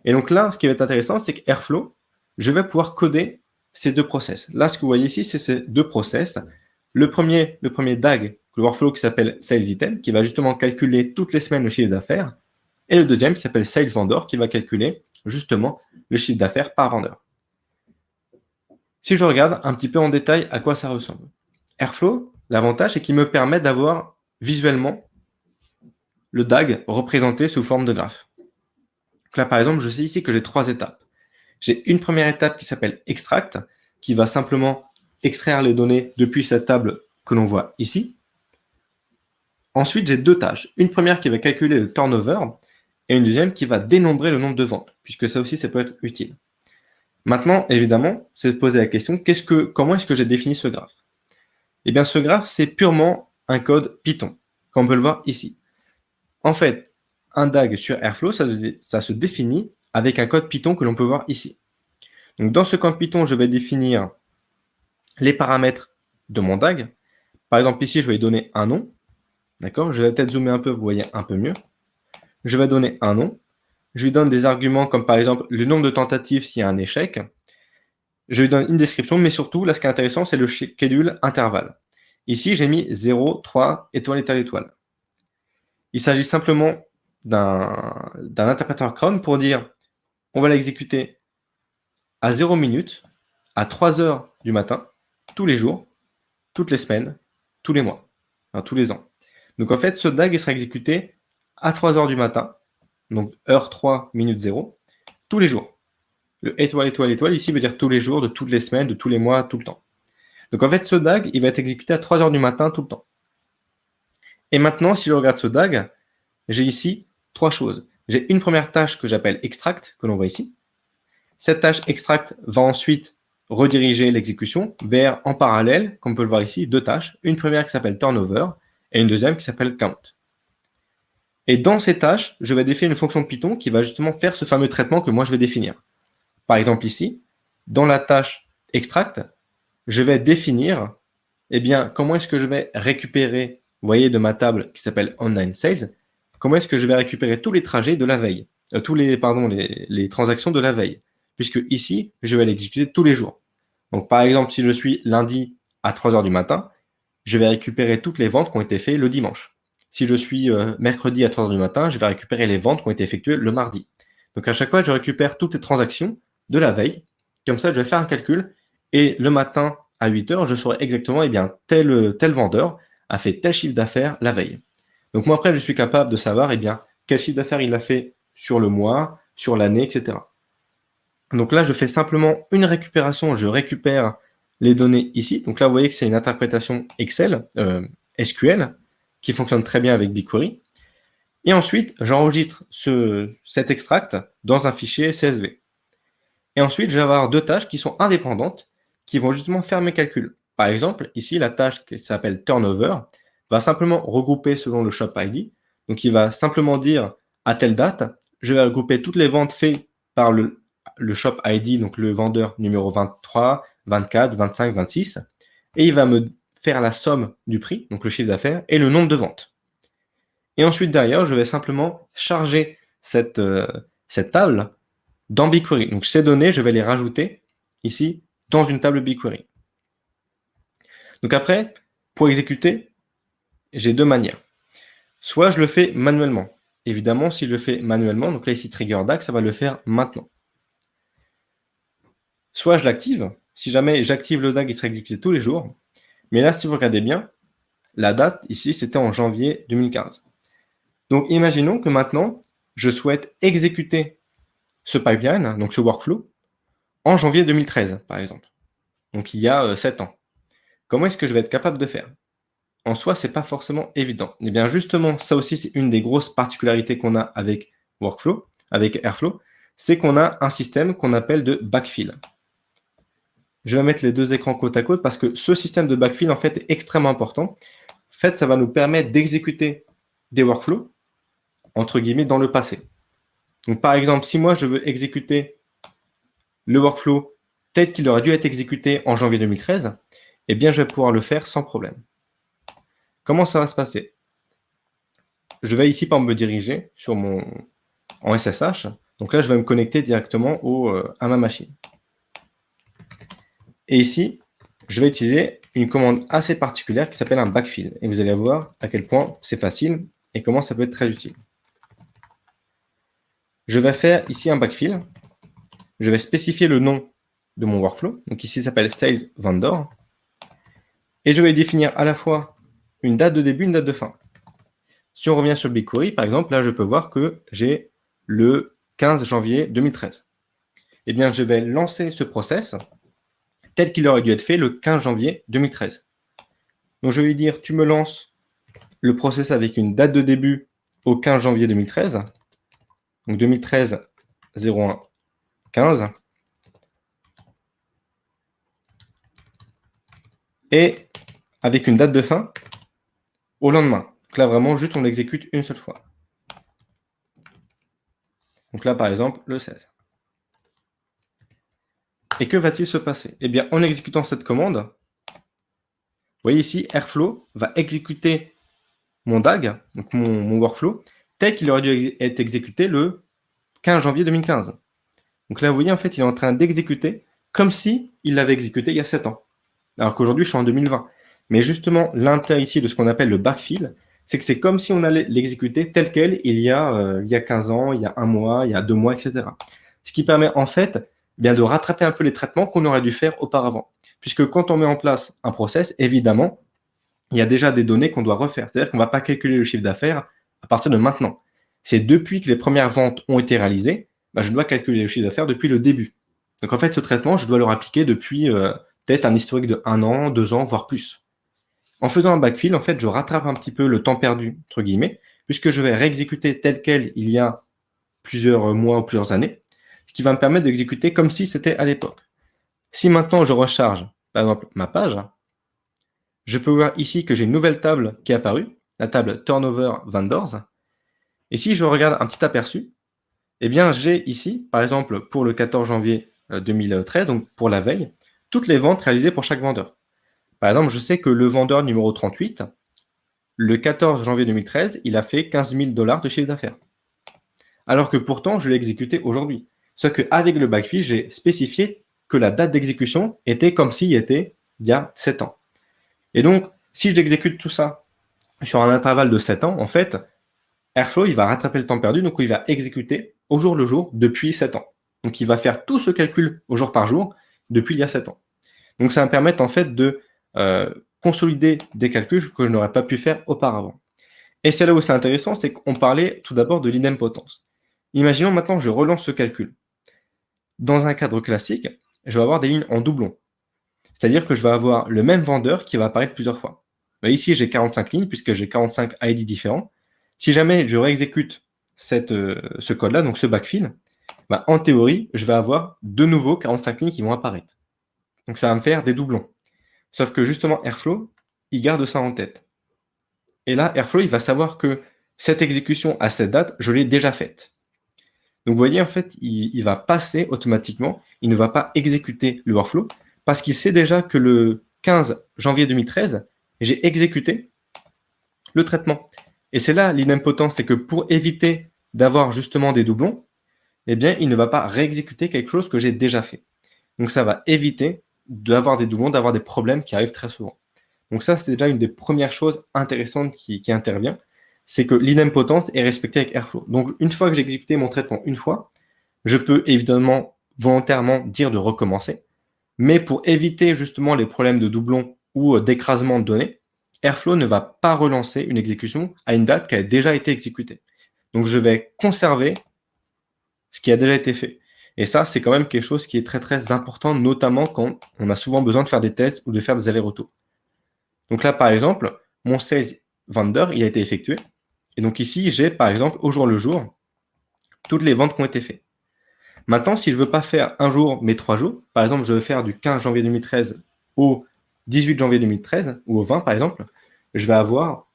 Et donc là, ce qui va être intéressant, c'est qu'Airflow, je vais pouvoir coder ces deux process. Là, ce que vous voyez ici, c'est ces deux process. Le premier DAG, le workflow qui s'appelle Sales Item, qui va justement calculer toutes les semaines le chiffre d'affaires. Et le deuxième qui s'appelle Sales Vendor, qui va calculer justement le chiffre d'affaires par vendeur. Si je regarde un petit peu en détail à quoi ça ressemble. Airflow, l'avantage, c'est qu'il me permet d'avoir visuellement le DAG représenté sous forme de graphe. Donc là, par exemple, je sais ici que j'ai 3 étapes. J'ai une première étape qui s'appelle Extract, qui va simplement extraire les données depuis cette table que l'on voit ici. Ensuite, j'ai 2 tâches. Une première qui va calculer le turnover et une deuxième qui va dénombrer le nombre de ventes, puisque ça aussi, ça peut être utile. Maintenant, évidemment, c'est de poser la question, comment est-ce que j'ai défini ce graphe? Eh bien, ce graphe, c'est purement un code Python, comme on peut le voir ici. En fait, un DAG sur Airflow, ça se définit avec un code Python que l'on peut voir ici. Donc, dans ce code Python, je vais définir les paramètres de mon DAG. Par exemple, ici, je vais lui donner un nom. D'accord? Je vais peut-être zoomer un peu, vous voyez un peu mieux. Je vais donner un nom. Je lui donne des arguments comme par exemple le nombre de tentatives s'il y a un échec. Je lui donne une description, mais surtout, là, ce qui est intéressant, c'est le schedule intervalle. Ici, j'ai mis 0, 3, étoile, étoile, étoile. Il s'agit simplement d'un interpréteur cron pour dire on va l'exécuter à 0 minute, à 3 heures du matin, tous les jours, toutes les semaines, tous les mois, enfin, tous les ans. Donc en fait, ce DAG il sera exécuté à 3 heures du matin, donc heure 3, minute 0, tous les jours. Le étoile, étoile, étoile, ici veut dire tous les jours, de toutes les semaines, de tous les mois, tout le temps. Donc en fait, ce DAG, il va être exécuté à 3 heures du matin, tout le temps. Et maintenant, si je regarde ce DAG, j'ai ici 3 choses. J'ai une première tâche que j'appelle extract, que l'on voit ici. Cette tâche extract va ensuite rediriger l'exécution vers, en parallèle, comme on peut le voir ici, 2 tâches. Une première qui s'appelle turnover et une deuxième qui s'appelle count. Et dans ces tâches, je vais définir une fonction de Python qui va justement faire ce fameux traitement que moi je vais définir. Par exemple ici, dans la tâche extract, je vais définir comment est-ce que je vais récupérer, vous voyez, de ma table qui s'appelle Online Sales, comment est-ce que je vais récupérer tous les trajets de la veille, les transactions de la veille, puisque ici, je vais l'exécuter tous les jours. Donc, par exemple, si je suis lundi à 3 heures du matin, je vais récupérer toutes les ventes qui ont été faites le dimanche. Si je suis mercredi à 3 heures du matin, je vais récupérer les ventes qui ont été effectuées le mardi. Donc, à chaque fois, je récupère toutes les transactions de la veille. Comme ça, je vais faire un calcul et le matin à 8 heures, je saurai exactement tel vendeur a fait tel chiffre d'affaires la veille. Donc moi après, je suis capable de savoir quel chiffre d'affaires il a fait sur le mois, sur l'année, etc. Donc là, je fais simplement une récupération, je récupère les données ici. Donc là, vous voyez que c'est une interprétation Excel, SQL, qui fonctionne très bien avec BigQuery. Et ensuite, j'enregistre cet extract dans un fichier CSV. Et ensuite, je vais avoir 2 tâches qui sont indépendantes, qui vont justement faire mes calculs. Par exemple, ici, la tâche qui s'appelle turnover va simplement regrouper selon le shop ID. Donc, il va simplement dire à telle date, je vais regrouper toutes les ventes faites par le shop ID, donc le vendeur numéro 23, 24, 25, 26. Et il va me faire la somme du prix, donc le chiffre d'affaires, et le nombre de ventes. Et ensuite, derrière, je vais simplement charger cette table dans BigQuery. Donc, ces données, je vais les rajouter ici dans une table BigQuery. Donc après, pour exécuter, j'ai 2 manières. Soit je le fais manuellement. Évidemment, si je le fais manuellement, donc là ici trigger DAG, ça va le faire maintenant. Soit je l'active. Si jamais j'active le DAG, il sera exécuté tous les jours. Mais là, si vous regardez bien, la date ici, c'était en janvier 2015. Donc imaginons que maintenant, je souhaite exécuter ce pipeline, donc ce workflow, en janvier 2013, par exemple. Donc il y a 7 ans. Comment est-ce que je vais être capable de faire? En soi, ce n'est pas forcément évident. Et bien justement, ça aussi, c'est une des grosses particularités qu'on a avec Workflow, avec Airflow, c'est qu'on a un système qu'on appelle de backfill. Je vais mettre les 2 écrans côte à côte parce que ce système de backfill, en fait, est extrêmement important. En fait, ça va nous permettre d'exécuter des workflows, entre guillemets, dans le passé. Donc, par exemple, si moi, je veux exécuter le workflow tel qu'il aurait dû être exécuté en janvier 2013, eh bien, je vais pouvoir le faire sans problème. comment ça va se passer? Je vais ici, par exemple, me diriger en SSH. Donc là, je vais me connecter directement à ma machine. Et ici, je vais utiliser une commande assez particulière qui s'appelle un backfill. Et vous allez voir à quel point c'est facile et comment ça peut être très utile. Je vais faire ici un backfill. Je vais spécifier le nom de mon workflow. Donc ici, ça s'appelle Sales Vendor. Et je vais définir à la fois une date de début et une date de fin. Si on revient sur le BigQuery, par exemple, là, je peux voir que j'ai le 15 janvier 2013. Eh bien, je vais lancer ce process tel qu'il aurait dû être fait le 15 janvier 2013. Donc, je vais lui dire, tu me lances le process avec une date de début au 15 janvier 2013. Donc, 2013 01 15. Et avec une date de fin au lendemain. Donc là, vraiment, juste on l'exécute une seule fois. Donc là, par exemple, le 16. Et que va-t-il se passer? Eh bien, en exécutant cette commande, vous voyez ici, Airflow va exécuter mon DAG, donc mon workflow, tel qu'il aurait dû être exécuté le 15 janvier 2015. Donc là, vous voyez, en fait, il est en train d'exécuter comme s'il l'avait exécuté il y a 7 ans. Alors qu'aujourd'hui, je suis en 2020. Mais justement, l'intérêt ici de ce qu'on appelle le backfill, c'est que c'est comme si on allait l'exécuter tel quel il y a 15 ans, il y a un mois, il y a 2 mois, etc. Ce qui permet en fait bien de rattraper un peu les traitements qu'on aurait dû faire auparavant. Puisque quand on met en place un process, évidemment, il y a déjà des données qu'on doit refaire. C'est-à-dire qu'on ne va pas calculer le chiffre d'affaires à partir de maintenant. C'est depuis que les premières ventes ont été réalisées, je dois calculer le chiffre d'affaires depuis le début. Donc en fait, ce traitement, je dois le appliquer depuis peut-être un historique de 1 an, 2 ans, voire plus. En faisant un backfill, en fait, je rattrape un petit peu le temps perdu, entre guillemets, puisque je vais réexécuter tel quel il y a plusieurs mois ou plusieurs années, ce qui va me permettre d'exécuter comme si c'était à l'époque. Si maintenant je recharge, par exemple, ma page, je peux voir ici que j'ai une nouvelle table qui est apparue, la table Turnover Vendors. Et si je regarde un petit aperçu, eh bien, j'ai ici, par exemple, pour le 14 janvier 2013, donc pour la veille, toutes les ventes réalisées pour chaque vendeur. Par exemple, je sais que le vendeur numéro 38, le 14 janvier 2013, il a fait 15 000 $ de chiffre d'affaires. Alors que pourtant, je l'ai exécuté aujourd'hui. Sauf qu'avec le backfill, j'ai spécifié que la date d'exécution était comme s'il était il y a 7 ans. Et donc, si j'exécute tout ça sur un intervalle de 7 ans, en fait, Airflow, il va rattraper le temps perdu, donc il va exécuter au jour le jour depuis 7 ans. Donc, il va faire tout ce calcul au jour par jour depuis il y a 7 ans. Donc, ça va me permettre en fait de consolider des calculs que je n'aurais pas pu faire auparavant. Et c'est là où c'est intéressant, c'est qu'on parlait tout d'abord de l'idempotence. Imaginons maintenant que je relance ce calcul. Dans un cadre classique, je vais avoir des lignes en doublon. C'est-à-dire que je vais avoir le même vendeur qui va apparaître plusieurs fois. Ici, j'ai 45 lignes puisque j'ai 45 ID différents. Si jamais je réexécute ce code-là, donc ce backfill, en théorie, je vais avoir de nouveau 45 lignes qui vont apparaître. Donc ça va me faire des doublons. Sauf que justement, Airflow, il garde ça en tête. Et là, Airflow, il va savoir que cette exécution à cette date, je l'ai déjà faite. Donc vous voyez, en fait, il va passer automatiquement, il ne va pas exécuter le workflow, parce qu'il sait déjà que le 15 janvier 2013, j'ai exécuté le traitement. Et c'est là l'idempotence, c'est que pour éviter d'avoir justement des doublons, eh bien, il ne va pas réexécuter quelque chose que j'ai déjà fait. Donc ça va éviter d'avoir des doublons, d'avoir des problèmes qui arrivent très souvent. Donc ça, c'est déjà une des premières choses intéressantes qui intervient, c'est que l'idempotence est respectée avec Airflow. Donc une fois que j'ai exécuté mon traitement une fois, je peux évidemment volontairement dire de recommencer, mais pour éviter justement les problèmes de doublons ou d'écrasement de données, Airflow ne va pas relancer une exécution à une date qui a déjà été exécutée. Donc je vais conserver ce qui a déjà été fait. Et ça, c'est quand même quelque chose qui est très très important, notamment quand on a souvent besoin de faire des tests ou de faire des allers-retours. Donc là, par exemple, mon sales vendor, il a été effectué. Et donc ici, j'ai par exemple au jour le jour toutes les ventes qui ont été faites. Maintenant, si je ne veux pas faire un jour, mais 3 jours, par exemple, je veux faire du 15 janvier 2013 au 18 janvier 2013, ou au 20 par exemple, je vais avoir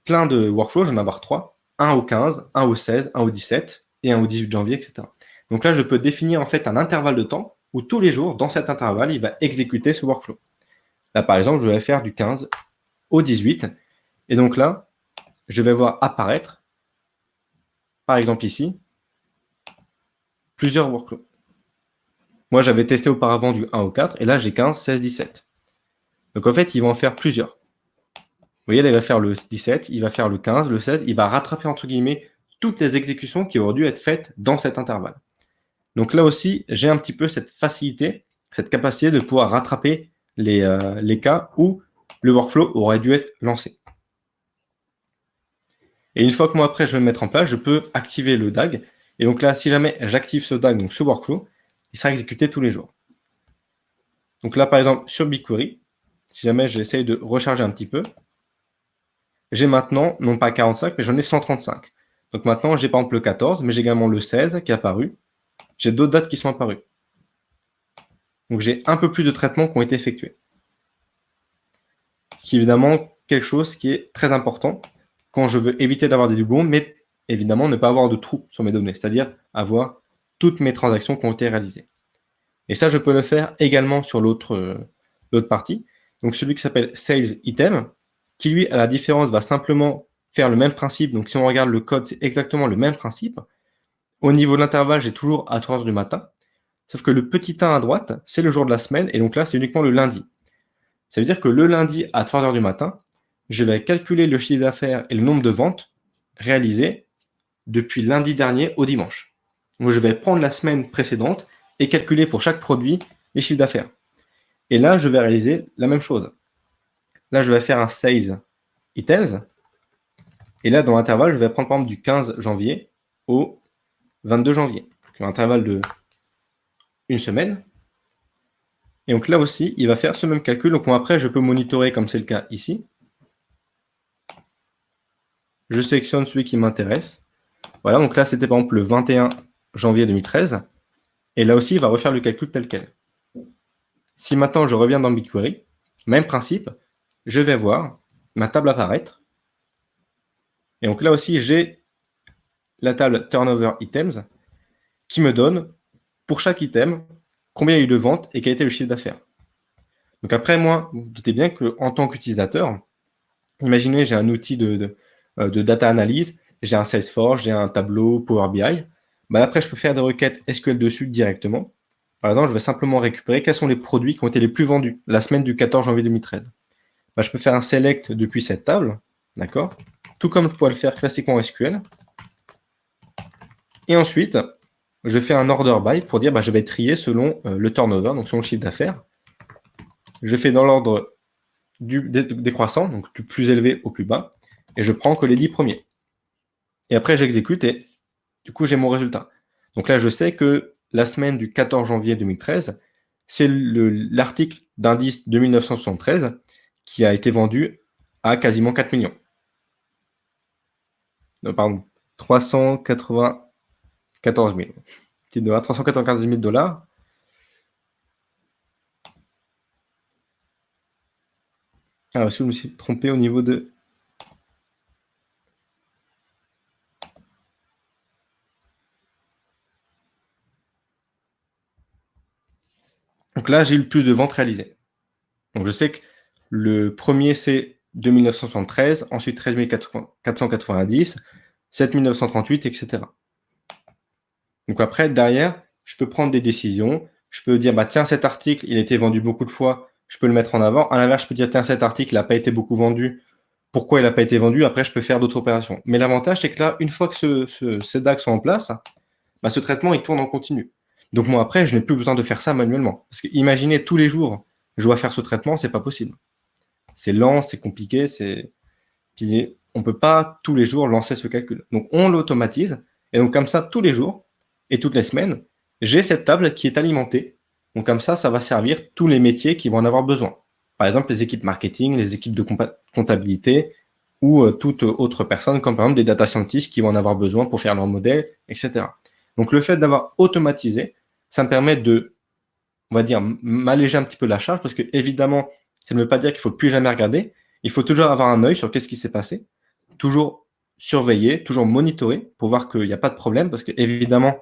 plein de workflows, je vais en avoir 3, un au 15, un au 16, un au 17 et un au 18 janvier, etc. Donc là, je peux définir en fait un intervalle de temps où tous les jours, dans cet intervalle, il va exécuter ce workflow. Là, par exemple, je vais faire du 15 au 18 Et donc là, je vais voir apparaître, par exemple ici, plusieurs workflows. Moi, j'avais testé auparavant du 1 au 4, et là, j'ai 15, 16, 17. Donc en fait, il va en faire plusieurs. Vous voyez, là, il va faire le 17, il va faire le 15, le 16, il va rattraper, entre guillemets, toutes les exécutions qui auraient dû être faites dans cet intervalle. Donc là aussi, j'ai un petit peu cette facilité, cette capacité de pouvoir rattraper les cas où le workflow aurait dû être lancé. Et une fois que moi, après, je vais le mettre en place, je peux activer le DAG. Et donc là, si jamais j'active ce DAG, donc ce workflow, il sera exécuté tous les jours. Donc là, par exemple, sur BigQuery, si jamais j'essaye de recharger un petit peu, j'ai maintenant, non pas 45, mais j'en ai 135. Donc maintenant, j'ai par exemple le 14, mais j'ai également le 16 qui est apparu. J'ai d'autres dates qui sont apparues. Donc j'ai un peu plus de traitements qui ont été effectués. Ce qui est évidemment quelque chose qui est très important quand je veux éviter d'avoir des doublons, mais évidemment ne pas avoir de trous sur mes données, c'est-à-dire avoir toutes mes transactions qui ont été réalisées. Et ça, je peux le faire également sur l'autre partie. Donc celui qui s'appelle Sales Item, qui lui, à la différence, va simplement faire le même principe. Donc si on regarde le code, c'est exactement le même principe. Au niveau de l'intervalle, j'ai toujours à 3 heures du matin. Sauf que le petit 1 à droite, c'est le jour de la semaine. Et donc là, c'est uniquement le lundi. Ça veut dire que le lundi à 3 heures du matin, je vais calculer le chiffre d'affaires et le nombre de ventes réalisées depuis lundi dernier au dimanche. Donc je vais prendre la semaine précédente et calculer pour chaque produit les chiffres d'affaires. Et là, je vais réaliser la même chose. Là, je vais faire un Sales Items. Et là, dans l'intervalle, je vais prendre par exemple du 15 janvier au 22 janvier. Donc, un intervalle de une semaine. Et donc là aussi, il va faire ce même calcul. Donc après, je peux monitorer comme c'est le cas ici. Je sélectionne celui qui m'intéresse. Voilà, donc là, c'était par exemple le 21 janvier 2013. Et là aussi, il va refaire le calcul tel quel. Si maintenant je reviens dans BigQuery, même principe, je vais voir ma table apparaître. Et donc là aussi, j'ai la table Turnover Items qui me donne pour chaque item combien il y a eu de ventes et quel était le chiffre d'affaires. Donc après, moi, vous, vous doutez bien qu'en tant qu'utilisateur, imaginez, j'ai un outil de data analyse, j'ai un Salesforce, j'ai un tableau Power BI. Bah, après, je peux faire des requêtes SQL dessus directement. Par exemple, je vais simplement récupérer quels sont les produits qui ont été les plus vendus la semaine du 14 janvier 2013. Bah, je peux faire un select depuis cette table, d'accord? Tout comme je pourrais le faire classiquement en SQL. Et ensuite, je fais un order by pour dire bah, je vais trier selon le turnover, donc selon le chiffre d'affaires. Je fais dans l'ordre décroissant, donc du plus élevé au plus bas, et je prends que les 10 premiers. Et après, j'exécute et du coup, j'ai mon résultat. Donc là, je sais que la semaine du 14 janvier 2013, c'est l'article d'indice 2973 qui a été vendu à quasiment 4 millions. Non, pardon, 394 000. Petit dollar, 394 000 dollars. Alors, si je me suis trompé au niveau de... Donc là, j'ai eu le plus de ventes réalisées. Donc je sais que le premier, c'est 2973, ensuite 13 490, 7 938, etc. Donc après, derrière, je peux prendre des décisions. Je peux dire, bah, tiens, cet article, il a été vendu beaucoup de fois, je peux le mettre en avant. À l'inverse, je peux dire, tiens, cet article n'a pas été beaucoup vendu. Pourquoi il n'a pas été vendu? Après, je peux faire d'autres opérations. Mais l'avantage, c'est que là, une fois que ces DAX sont en place, bah, ce traitement, il tourne en continu. Donc moi, après, je n'ai plus besoin de faire ça manuellement. Parce que imaginez tous les jours, je dois faire ce traitement, c'est pas possible. C'est lent, c'est compliqué, puis on ne peut pas tous les jours lancer ce calcul. Donc on l'automatise, et donc comme ça, tous les jours et toutes les semaines, j'ai cette table qui est alimentée. Donc comme ça va servir tous les métiers qui vont en avoir besoin. Par exemple, les équipes marketing, les équipes de comptabilité, ou toute autre personne, comme par exemple des data scientists qui vont en avoir besoin pour faire leur modèle, etc. Donc le fait d'avoir automatisé, ça me permet de, on va dire, m'alléger un petit peu la charge, parce que évidemment, ça ne veut pas dire qu'il ne faut plus jamais regarder. Il faut toujours avoir un œil sur qu'est-ce qui s'est passé, toujours surveiller, toujours monitorer pour voir qu'il n'y a pas de problème, parce que évidemment,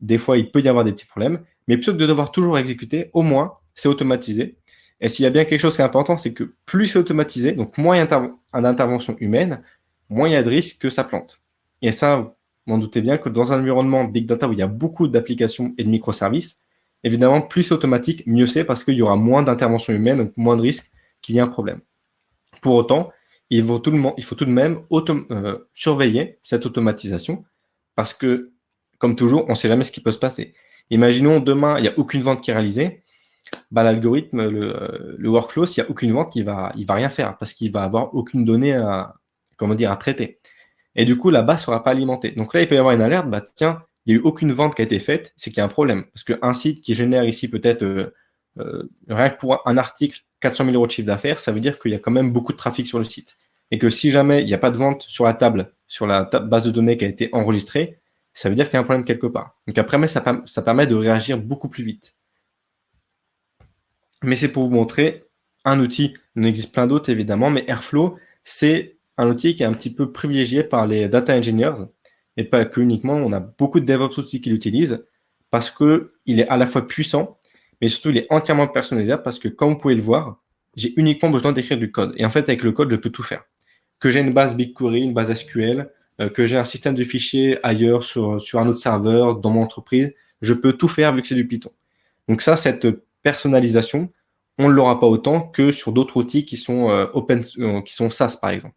des fois, il peut y avoir des petits problèmes, mais plutôt que de devoir toujours exécuter, au moins, c'est automatisé. Et s'il y a bien quelque chose qui est important, c'est que plus c'est automatisé, donc moins il y a d'intervention humaine, moins il y a de risques que ça plante. Et ça, vous m'en doutez bien que dans un environnement Big Data où il y a beaucoup d'applications et de microservices, évidemment, plus c'est automatique, mieux c'est parce qu'il y aura moins d'intervention humaine, donc moins de risques qu'il y ait un problème. Pour autant, il faut tout de même surveiller cette automatisation parce que, comme toujours, on ne sait jamais ce qui peut se passer. Imaginons demain, il n'y a aucune vente qui est réalisée. Bah, l'algorithme, le workflow, s'il n'y a aucune vente, il va rien faire parce qu'il va avoir aucune donnée à traiter. Et du coup, la base ne sera pas alimentée. Donc là, il peut y avoir une alerte, bah, tiens, il n'y a eu aucune vente qui a été faite, c'est qu'il y a un problème. Parce qu'un site qui génère ici peut-être, rien que pour un article, 400 000 euros de chiffre d'affaires, ça veut dire qu'il y a quand même beaucoup de trafic sur le site. Et que si jamais il n'y a pas de vente sur la table, sur la base de données qui a été enregistrée, ça veut dire qu'il y a un problème quelque part. Donc après, ça permet de réagir beaucoup plus vite. Mais c'est pour vous montrer un outil. Il en existe plein d'autres évidemment, mais Airflow, c'est un outil qui est un petit peu privilégié par les data engineers et pas que uniquement. On a beaucoup de DevOps aussi qui l'utilisent parce qu'il est à la fois puissant, mais surtout il est entièrement personnalisable parce que comme vous pouvez le voir, j'ai uniquement besoin d'écrire du code. Et en fait, avec le code, je peux tout faire. Que j'ai une base BigQuery, une base SQL, que j'ai un système de fichiers ailleurs sur un autre serveur dans mon entreprise, je peux tout faire vu que c'est du Python. Donc ça, cette personnalisation, on ne l'aura pas autant que sur d'autres outils qui sont qui sont SaaS par exemple.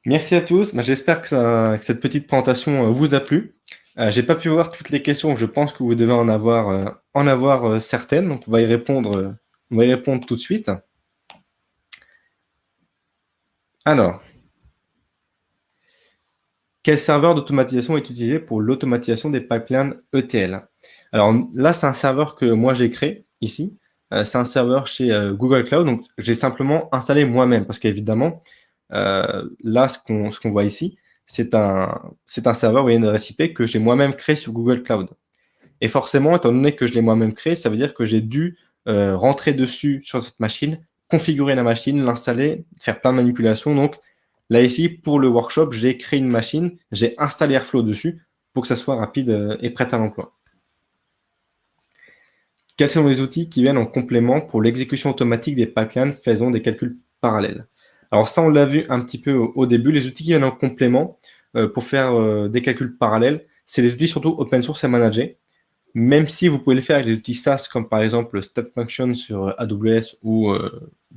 Merci à tous. J'espère que cette petite présentation vous a plu. J'ai pas pu voir toutes les questions. Je pense que vous devez en avoir certaines. Donc on va y répondre tout de suite. Alors, quel serveur d'automatisation est utilisé pour l'automatisation des pipelines ETL? Alors là, c'est un serveur que moi j'ai créé ici. C'est un serveur chez Google Cloud. Donc j'ai simplement installé moi-même parce qu'évidemment, là, ce qu'on voit ici, c'est un serveur, vous voyez, une adresse IP que j'ai moi-même créé sur Google Cloud. Et forcément, étant donné que je l'ai moi-même créé, ça veut dire que j'ai dû rentrer dessus sur cette machine, configurer la machine, l'installer, faire plein de manipulations. Donc là, ici, pour le workshop, j'ai créé une machine, j'ai installé Airflow dessus pour que ça soit rapide et prêt à l'emploi. Quels sont les outils qui viennent en complément pour l'exécution automatique des pipelines faisant des calculs parallèles? Alors ça, on l'a vu un petit peu au début. Les outils qui viennent en complément pour faire des calculs parallèles, c'est les outils surtout open source et managés. Même si vous pouvez le faire avec les outils SaaS, comme par exemple Step Function sur AWS ou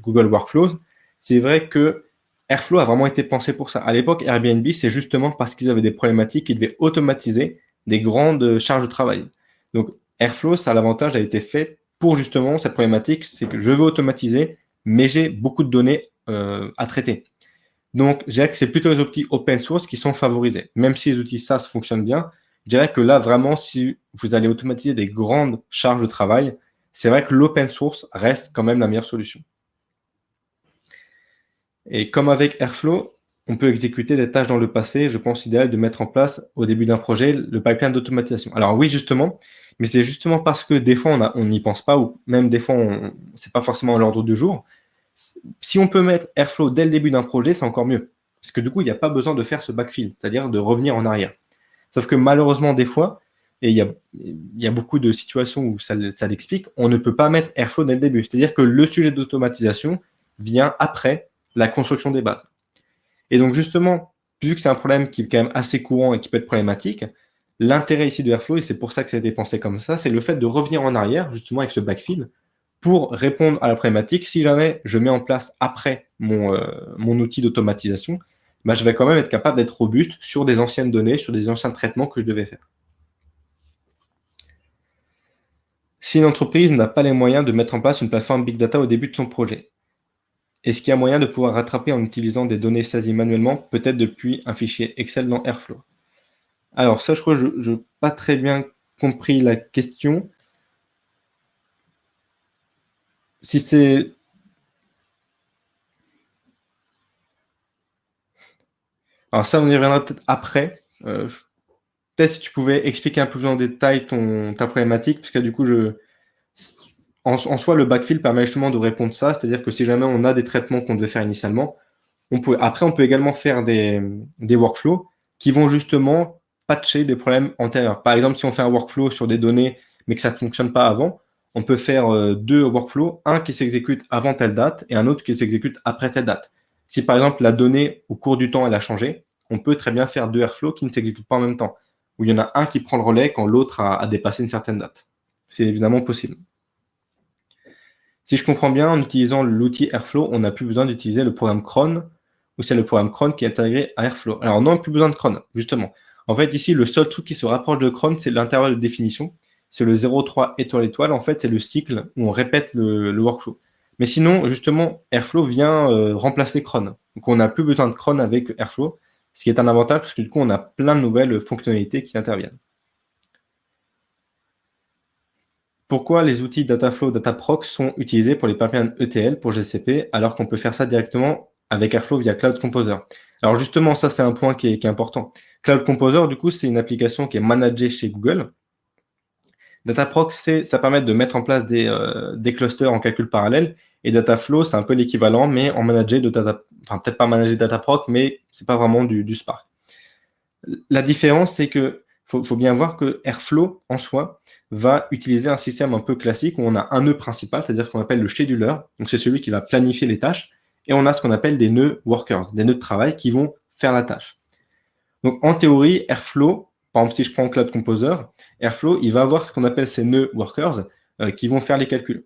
Google Workflows, c'est vrai que Airflow a vraiment été pensé pour ça. À l'époque, Airbnb, c'est justement parce qu'ils avaient des problématiques qu'ils devaient automatiser des grandes charges de travail. Donc Airflow, ça a l'avantage, a été fait pour justement cette problématique, c'est que je veux automatiser, mais j'ai beaucoup de données à traiter. Donc, je dirais que c'est plutôt les outils open source qui sont favorisés. Même si les outils SaaS fonctionnent bien, je dirais que là, vraiment, si vous allez automatiser des grandes charges de travail, c'est vrai que l'open source reste quand même la meilleure solution. Et comme avec Airflow, on peut exécuter des tâches dans le passé. Je pense idéal de mettre en place au début d'un projet le pipeline d'automatisation. Alors oui, justement, mais c'est justement parce que des fois, on n'y pense pas ou même des fois, c'est pas forcément à l'ordre du jour. Si on peut mettre Airflow dès le début d'un projet, c'est encore mieux. Parce que du coup, il n'y a pas besoin de faire ce backfill, c'est-à-dire de revenir en arrière. Sauf que malheureusement, des fois, et il y a beaucoup de situations où ça l'explique, on ne peut pas mettre Airflow dès le début. C'est-à-dire que le sujet d'automatisation vient après la construction des bases. Et donc justement, vu que c'est un problème qui est quand même assez courant et qui peut être problématique, l'intérêt ici de Airflow, et c'est pour ça que ça a été pensé comme ça, c'est le fait de revenir en arrière, justement avec ce backfill, pour répondre à la problématique. Si jamais je mets en place après mon outil d'automatisation, bah, je vais quand même être capable d'être robuste sur des anciennes données, sur des anciens traitements que je devais faire. Si une entreprise n'a pas les moyens de mettre en place une plateforme Big Data au début de son projet, est-ce qu'il y a moyen de pouvoir rattraper en utilisant des données saisies manuellement, peut-être depuis un fichier Excel dans Airflow? Alors ça, je crois que je n'ai pas très bien compris la question. Si c'est... Alors ça, on y reviendra peut-être après. Peut-être si tu pouvais expliquer un peu plus en détail ta problématique, parce que du coup, en soi, le backfill permet justement de répondre ça, c'est-à-dire que si jamais on a des traitements qu'on devait faire initialement, après, on peut également faire des workflows qui vont justement patcher des problèmes antérieurs. Par exemple, si on fait un workflow sur des données, mais que ça ne fonctionne pas avant, on peut faire deux workflows, un qui s'exécute avant telle date et un autre qui s'exécute après telle date. Si par exemple la donnée au cours du temps elle a changé, on peut très bien faire deux Airflow qui ne s'exécutent pas en même temps, où il y en a un qui prend le relais quand l'autre a dépassé une certaine date. C'est évidemment possible. Si je comprends bien, en utilisant l'outil Airflow, on n'a plus besoin d'utiliser le programme cron, ou c'est le programme cron qui est intégré à Airflow. Alors on n'a plus besoin de cron, justement. En fait, ici, le seul truc qui se rapproche de cron, c'est l'intervalle de définition. C'est le 0,3 étoile étoile. En fait, c'est le cycle où on répète le workflow. Mais sinon, justement, Airflow vient remplacer cron. Donc on n'a plus besoin de cron avec Airflow, ce qui est un avantage parce que du coup, on a plein de nouvelles fonctionnalités qui interviennent. Pourquoi les outils Dataflow, Dataproc sont utilisés pour les pipelines ETL pour GCP alors qu'on peut faire ça directement avec Airflow via Cloud Composer? Alors justement, ça c'est un point qui est important. Cloud Composer, du coup, c'est une application qui est managée chez Google. Dataproc, ça permet de mettre en place des clusters en calcul parallèle. Et Dataflow, c'est un peu l'équivalent, mais en managé de enfin peut-être pas managé Dataproc, mais c'est pas vraiment du Spark. La différence, c'est que faut bien voir que Airflow, en soi, va utiliser un système un peu classique où on a un nœud principal, c'est-à-dire qu'on appelle le scheduler. Donc, c'est celui qui va planifier les tâches. Et on a ce qu'on appelle des nœuds workers, des nœuds de travail qui vont faire la tâche. Donc, en théorie, Airflow, par exemple, si je prends Cloud Composer, Airflow, il va avoir ce qu'on appelle ces nœuds workers qui vont faire les calculs.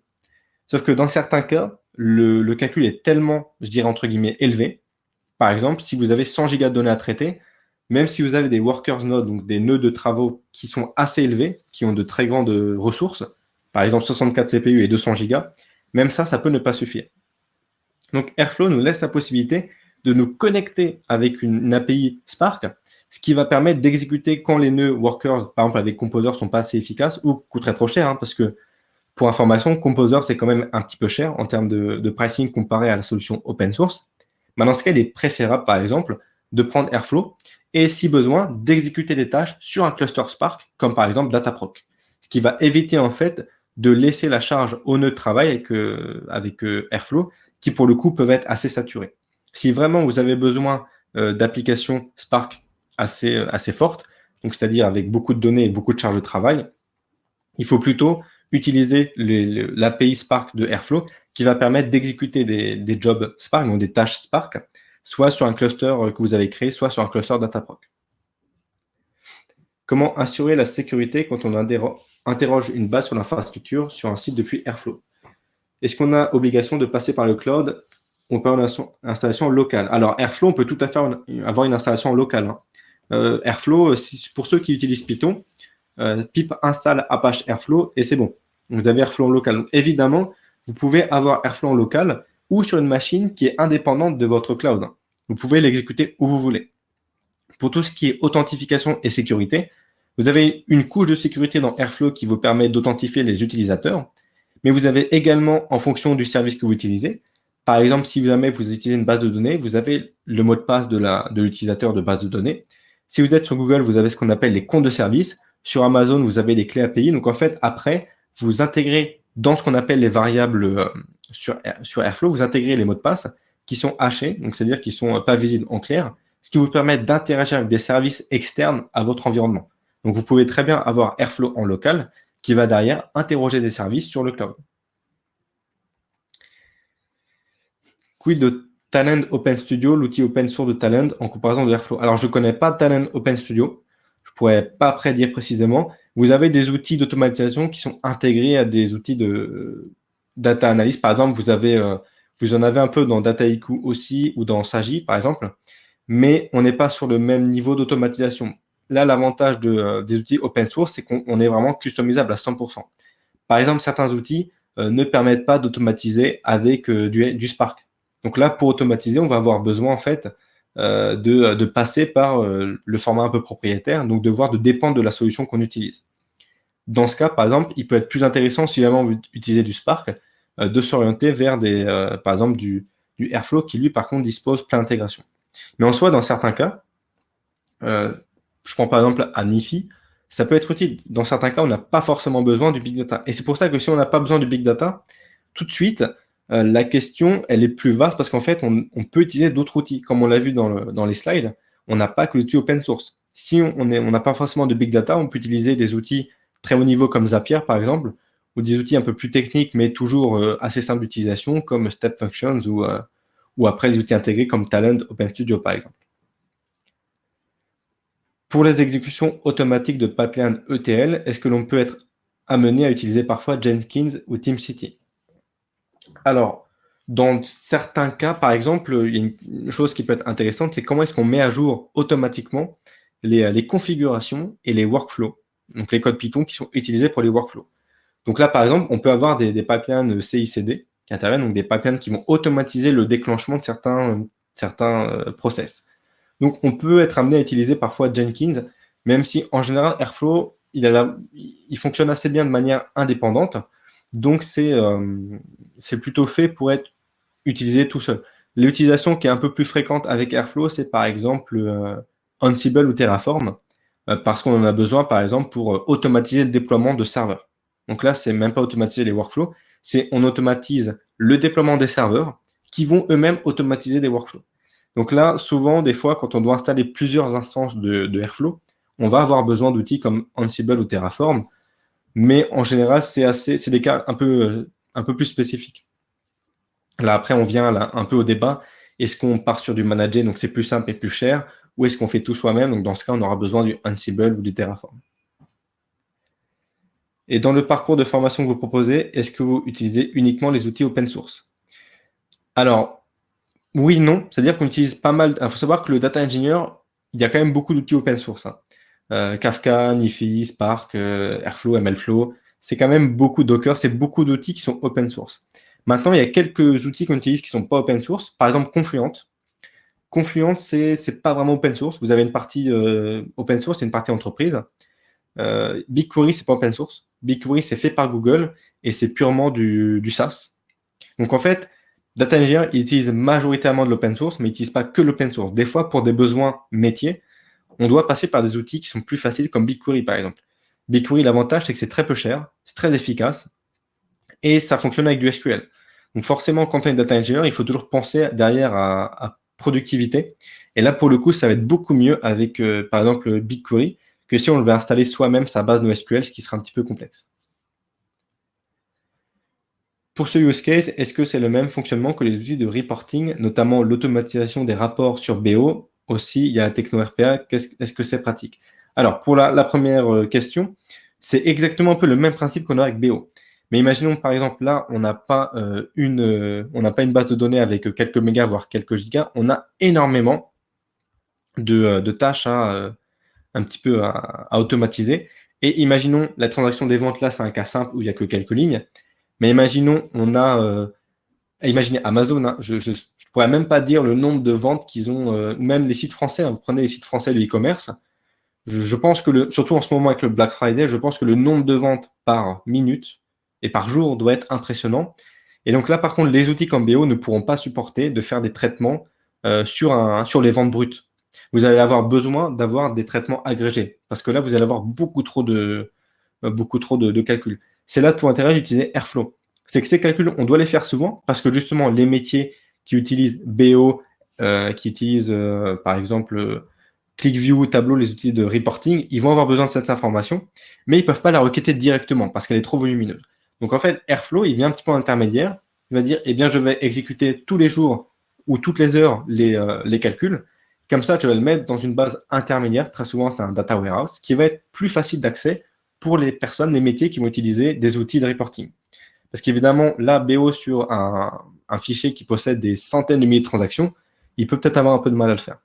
Sauf que dans certains cas, le calcul est tellement, je dirais entre guillemets, élevé. Par exemple, si vous avez 100 gigas de données à traiter, même si vous avez des workers nodes, donc des nœuds de travaux qui sont assez élevés, qui ont de très grandes ressources, par exemple 64 CPU et 200 gigas, même ça peut ne pas suffire. Donc Airflow nous laisse la possibilité de nous connecter avec une API Spark, ce qui va permettre d'exécuter quand les nœuds workers, par exemple avec Composer, sont pas assez efficaces ou coûteraient trop cher, parce que pour information, Composer, c'est quand même un petit peu cher en termes de pricing comparé à la solution open source. Mais dans ce cas, il est préférable, par exemple, de prendre Airflow et, si besoin, d'exécuter des tâches sur un cluster Spark, comme par exemple Dataproc. Ce qui va éviter, en fait, de laisser la charge au nœud de travail avec Airflow, qui, pour le coup, peuvent être assez saturés. Si vraiment vous avez besoin d'applications Spark assez fortes, donc c'est-à-dire avec beaucoup de données et beaucoup de charges de travail, il faut plutôt utiliser l'API Spark de Airflow qui va permettre d'exécuter des jobs Spark, donc des tâches Spark, soit sur un cluster que vous avez créé, soit sur un cluster Dataproc. Comment assurer la sécurité quand on interroge une base sur l'infrastructure sur un site depuis Airflow? Est-ce qu'on a obligation de passer par le cloud ou par une installation locale? Alors, Airflow, on peut tout à fait avoir une installation locale. Airflow, pour ceux qui utilisent Python, pip installe Apache Airflow et c'est bon. Vous avez Airflow en local. Donc, évidemment, vous pouvez avoir Airflow en local ou sur une machine qui est indépendante de votre cloud. Vous pouvez l'exécuter où vous voulez. Pour tout ce qui est authentification et sécurité, vous avez une couche de sécurité dans Airflow qui vous permet d'authentifier les utilisateurs, mais vous avez également, en fonction du service que vous utilisez, par exemple, si jamais vous utilisez une base de données, vous avez le mot de passe de l'utilisateur de base de données. Si vous êtes sur Google, vous avez ce qu'on appelle les comptes de service. Sur Amazon, vous avez les clés API. Donc, en fait, après, vous intégrez dans ce qu'on appelle les variables sur Airflow, vous intégrez les mots de passe qui sont hachés, donc c'est-à-dire qui ne sont pas visibles en clair, ce qui vous permet d'interagir avec des services externes à votre environnement. Donc, vous pouvez très bien avoir Airflow en local qui va derrière interroger des services sur le cloud. Quid de Talend Open Studio, l'outil open source de Talend en comparaison de Airflow? Alors, je ne connais pas Talend Open Studio. Je ne pourrais pas prédire précisément. Vous avez des outils d'automatisation qui sont intégrés à des outils de data analyst. Par exemple, vous en avez un peu dans Dataiku aussi ou dans Sagi, par exemple. Mais on n'est pas sur le même niveau d'automatisation. Là, l'avantage des outils open source, c'est qu'on est vraiment customisable à 100%. Par exemple, certains outils ne permettent pas d'automatiser avec du Spark. Donc là, pour automatiser, on va avoir besoin en fait de passer par le format un peu propriétaire, donc de dépendre de la solution qu'on utilise. Dans ce cas, par exemple, il peut être plus intéressant, si vraiment vous utilisez du Spark, de s'orienter vers par exemple du Airflow qui, lui, par contre, dispose plein d'intégration. Mais en soi, dans certains cas, je prends par exemple à Nifi, ça peut être utile. Dans certains cas, on n'a pas forcément besoin du big data. Et c'est pour ça que si on n'a pas besoin du big data, tout de suite, la question, elle est plus vaste parce qu'en fait, on peut utiliser d'autres outils. Comme on l'a vu dans les slides, on n'a pas que l'outil open source. Si on n'a pas forcément de big data, on peut utiliser des outils très haut niveau comme Zapier, par exemple, ou des outils un peu plus techniques, mais toujours assez simples d'utilisation, comme Step Functions ou après les outils intégrés comme Talend Open Studio, par exemple. Pour les exécutions automatiques de pipeline ETL, est-ce que l'on peut être amené à utiliser parfois Jenkins ou TeamCity? Alors, dans certains cas, par exemple, il y a une chose qui peut être intéressante, c'est comment est-ce qu'on met à jour automatiquement les configurations et les workflows, donc les codes Python qui sont utilisés pour les workflows. Donc là, par exemple, on peut avoir des pipelines CI/CD qui interviennent, donc des pipelines qui vont automatiser le déclenchement de certains process. Donc, on peut être amené à utiliser parfois Jenkins, même si en général, Airflow, il fonctionne assez bien de manière indépendante. Donc, c'est plutôt fait pour être utilisé tout seul. L'utilisation qui est un peu plus fréquente avec Airflow, c'est par exemple Ansible ou Terraform, parce qu'on en a besoin, par exemple, pour automatiser le déploiement de serveurs. Donc là, c'est même pas automatiser les workflows, c'est on automatise le déploiement des serveurs qui vont eux-mêmes automatiser des workflows. Donc là, souvent, des fois, quand on doit installer plusieurs instances de Airflow, on va avoir besoin d'outils comme Ansible ou Terraform, mais en général, c'est des cas un peu plus spécifiques. Là, après, on vient là, un peu au débat. Est-ce qu'on part sur du manager, donc c'est plus simple et plus cher, ou est-ce qu'on fait tout soi-même? Donc dans ce cas, on aura besoin du Ansible ou du Terraform. Et dans le parcours de formation que vous proposez, est-ce que vous utilisez uniquement les outils open source? Alors, oui, non. C'est-à-dire qu'on utilise pas mal. Il faut savoir que le data engineer, il y a quand même beaucoup d'outils open source, hein. Kafka, Nifi, Spark, Airflow, MLflow. C'est quand même beaucoup Docker. C'est beaucoup d'outils qui sont open source. Maintenant, il y a quelques outils qu'on utilise qui sont pas open source. Par exemple, Confluent. Confluent, c'est pas vraiment open source. Vous avez une partie open source et une partie entreprise. BigQuery, c'est pas open source. BigQuery, c'est fait par Google et c'est purement du SaaS. Donc en fait, Data Engineer, il utilise majoritairement de l'open source, mais il n'utilise pas que l'open source. Des fois, pour des besoins métiers, on doit passer par des outils qui sont plus faciles, comme BigQuery par exemple. BigQuery, l'avantage, c'est que c'est très peu cher, c'est très efficace et ça fonctionne avec du SQL. Donc forcément, quand on est data engineer, il faut toujours penser derrière à productivité. Et là, pour le coup, ça va être beaucoup mieux avec, par exemple, BigQuery que si on le veut installer soi-même sa base NoSQL, ce qui sera un petit peu complexe. Pour ce use case, est-ce que c'est le même fonctionnement que les outils de reporting, notamment l'automatisation des rapports sur BO? Aussi, il y a TechnoRPA. Est-ce que c'est pratique? Alors, pour la première question, c'est exactement un peu le même principe qu'on a avec BO. Mais imaginons, par exemple, là, on n'a pas une base de données avec quelques mégas, voire quelques gigas. On a énormément de tâches un petit peu à automatiser. Et imaginons, la transaction des ventes, là, c'est un cas simple où il n'y a que quelques lignes. Mais imaginons, imaginez Amazon, hein, je ne pourrais même pas dire le nombre de ventes qu'ils ont, ou même les sites français, hein, vous prenez les sites français de e-commerce, je pense que, surtout en ce moment avec le Black Friday, je pense que le nombre de ventes par minute et par jour doit être impressionnant. Et donc là, par contre, les outils comme BO ne pourront pas supporter de faire des traitements sur les ventes brutes. Vous allez avoir besoin d'avoir des traitements agrégés, parce que là, vous allez avoir beaucoup trop de calculs. C'est là tout l'intérêt d'utiliser Airflow. C'est que ces calculs, on doit les faire souvent, parce que justement, les métiers qui utilisent BO, qui utilisent par exemple ClickView, Tableau, les outils de reporting, ils vont avoir besoin de cette information, mais ils ne peuvent pas la requêter directement parce qu'elle est trop volumineuse. Donc en fait, Airflow, il vient un petit peu en intermédiaire. Il va dire, eh bien, je vais exécuter tous les jours ou toutes les heures les calculs. Comme ça, je vais le mettre dans une base intermédiaire. Très souvent, c'est un data warehouse qui va être plus facile d'accès pour les personnes, les métiers qui vont utiliser des outils de reporting. Parce qu'évidemment, là, BO sur un fichier qui possède des centaines de milliers de transactions, il peut peut-être avoir un peu de mal à le faire.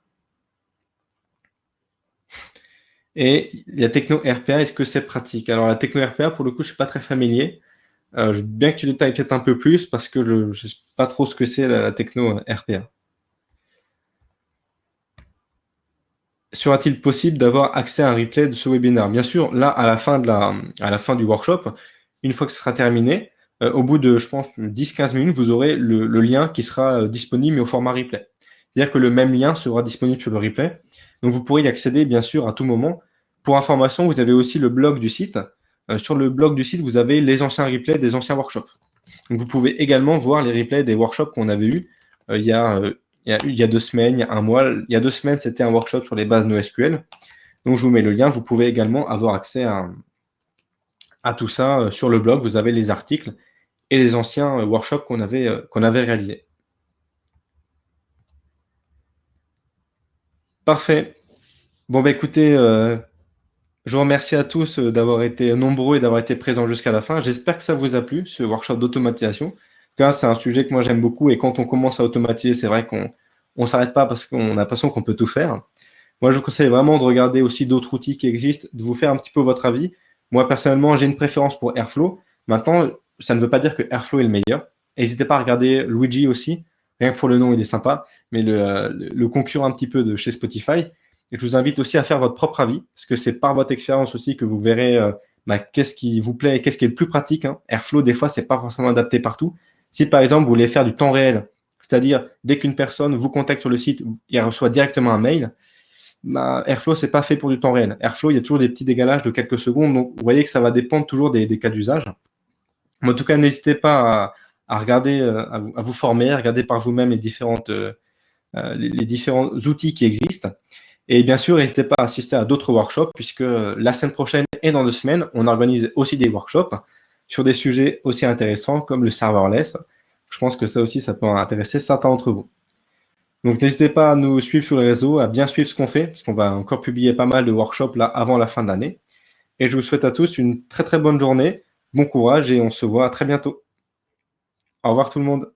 Et la techno RPA, est-ce que c'est pratique? Alors la techno RPA, pour le coup, je ne suis pas très familier. Bien que tu détailles peut-être un peu plus, parce que je ne sais pas trop ce que c'est la techno RPA. Sera-t-il possible d'avoir accès à un replay de ce webinaire? Bien sûr, là, à la fin du workshop, une fois que ce sera terminé, au bout de, je pense, 10-15 minutes, vous aurez le lien qui sera disponible, mais au format replay. C'est-à-dire que le même lien sera disponible sur le replay. Donc, vous pourrez y accéder, bien sûr, à tout moment. Pour information, vous avez aussi le blog du site. Sur le blog du site, vous avez les anciens replays des anciens workshops. Donc, vous pouvez également voir les replays des workshops qu'on avait eus il y a 2 semaines, il y a un mois. Il y a 2 semaines, c'était un workshop sur les bases NoSQL. Donc, je vous mets le lien. Vous pouvez également avoir accès à tout ça sur le blog. Vous avez les articles et les anciens workshops qu'on avait réalisés. Parfait. Bon, bah écoutez, je vous remercie à tous d'avoir été nombreux et d'avoir été présents jusqu'à la fin. J'espère que ça vous a plu, ce workshop d'automatisation. En tout cas, c'est un sujet que moi j'aime beaucoup et quand on commence à automatiser, c'est vrai qu'on ne s'arrête pas parce qu'on a l'impression qu'on peut tout faire. Moi, je vous conseille vraiment de regarder aussi d'autres outils qui existent, de vous faire un petit peu votre avis. Moi, personnellement, j'ai une préférence pour Airflow. Maintenant, ça ne veut pas dire que Airflow est le meilleur. N'hésitez pas à regarder Luigi aussi. Rien que pour le nom, il est sympa. Mais le concurrent un petit peu de chez Spotify. Et je vous invite aussi à faire votre propre avis, parce que c'est par votre expérience aussi que vous verrez qu'est-ce qui vous plaît et qu'est-ce qui est le plus pratique. Hein. Airflow, des fois, c'est pas forcément adapté partout. Si par exemple, vous voulez faire du temps réel, c'est-à-dire dès qu'une personne vous contacte sur le site, il reçoit directement un mail, Airflow, c'est pas fait pour du temps réel. Airflow, il y a toujours des petits décalages de quelques secondes, donc vous voyez que ça va dépendre toujours des cas d'usage. Mais en tout cas, n'hésitez pas à regarder, à vous former, à regarder par vous-même les différents outils qui existent. Et bien sûr, n'hésitez pas à assister à d'autres workshops, puisque la semaine prochaine et dans 2 semaines, on organise aussi des workshops sur des sujets aussi intéressants comme le serverless. Je pense que ça aussi, ça peut intéresser certains d'entre vous. Donc n'hésitez pas à nous suivre sur les réseaux, à bien suivre ce qu'on fait, parce qu'on va encore publier pas mal de workshops là avant la fin de l'année. Et je vous souhaite à tous une très très bonne journée, bon courage et on se voit très bientôt. Au revoir tout le monde.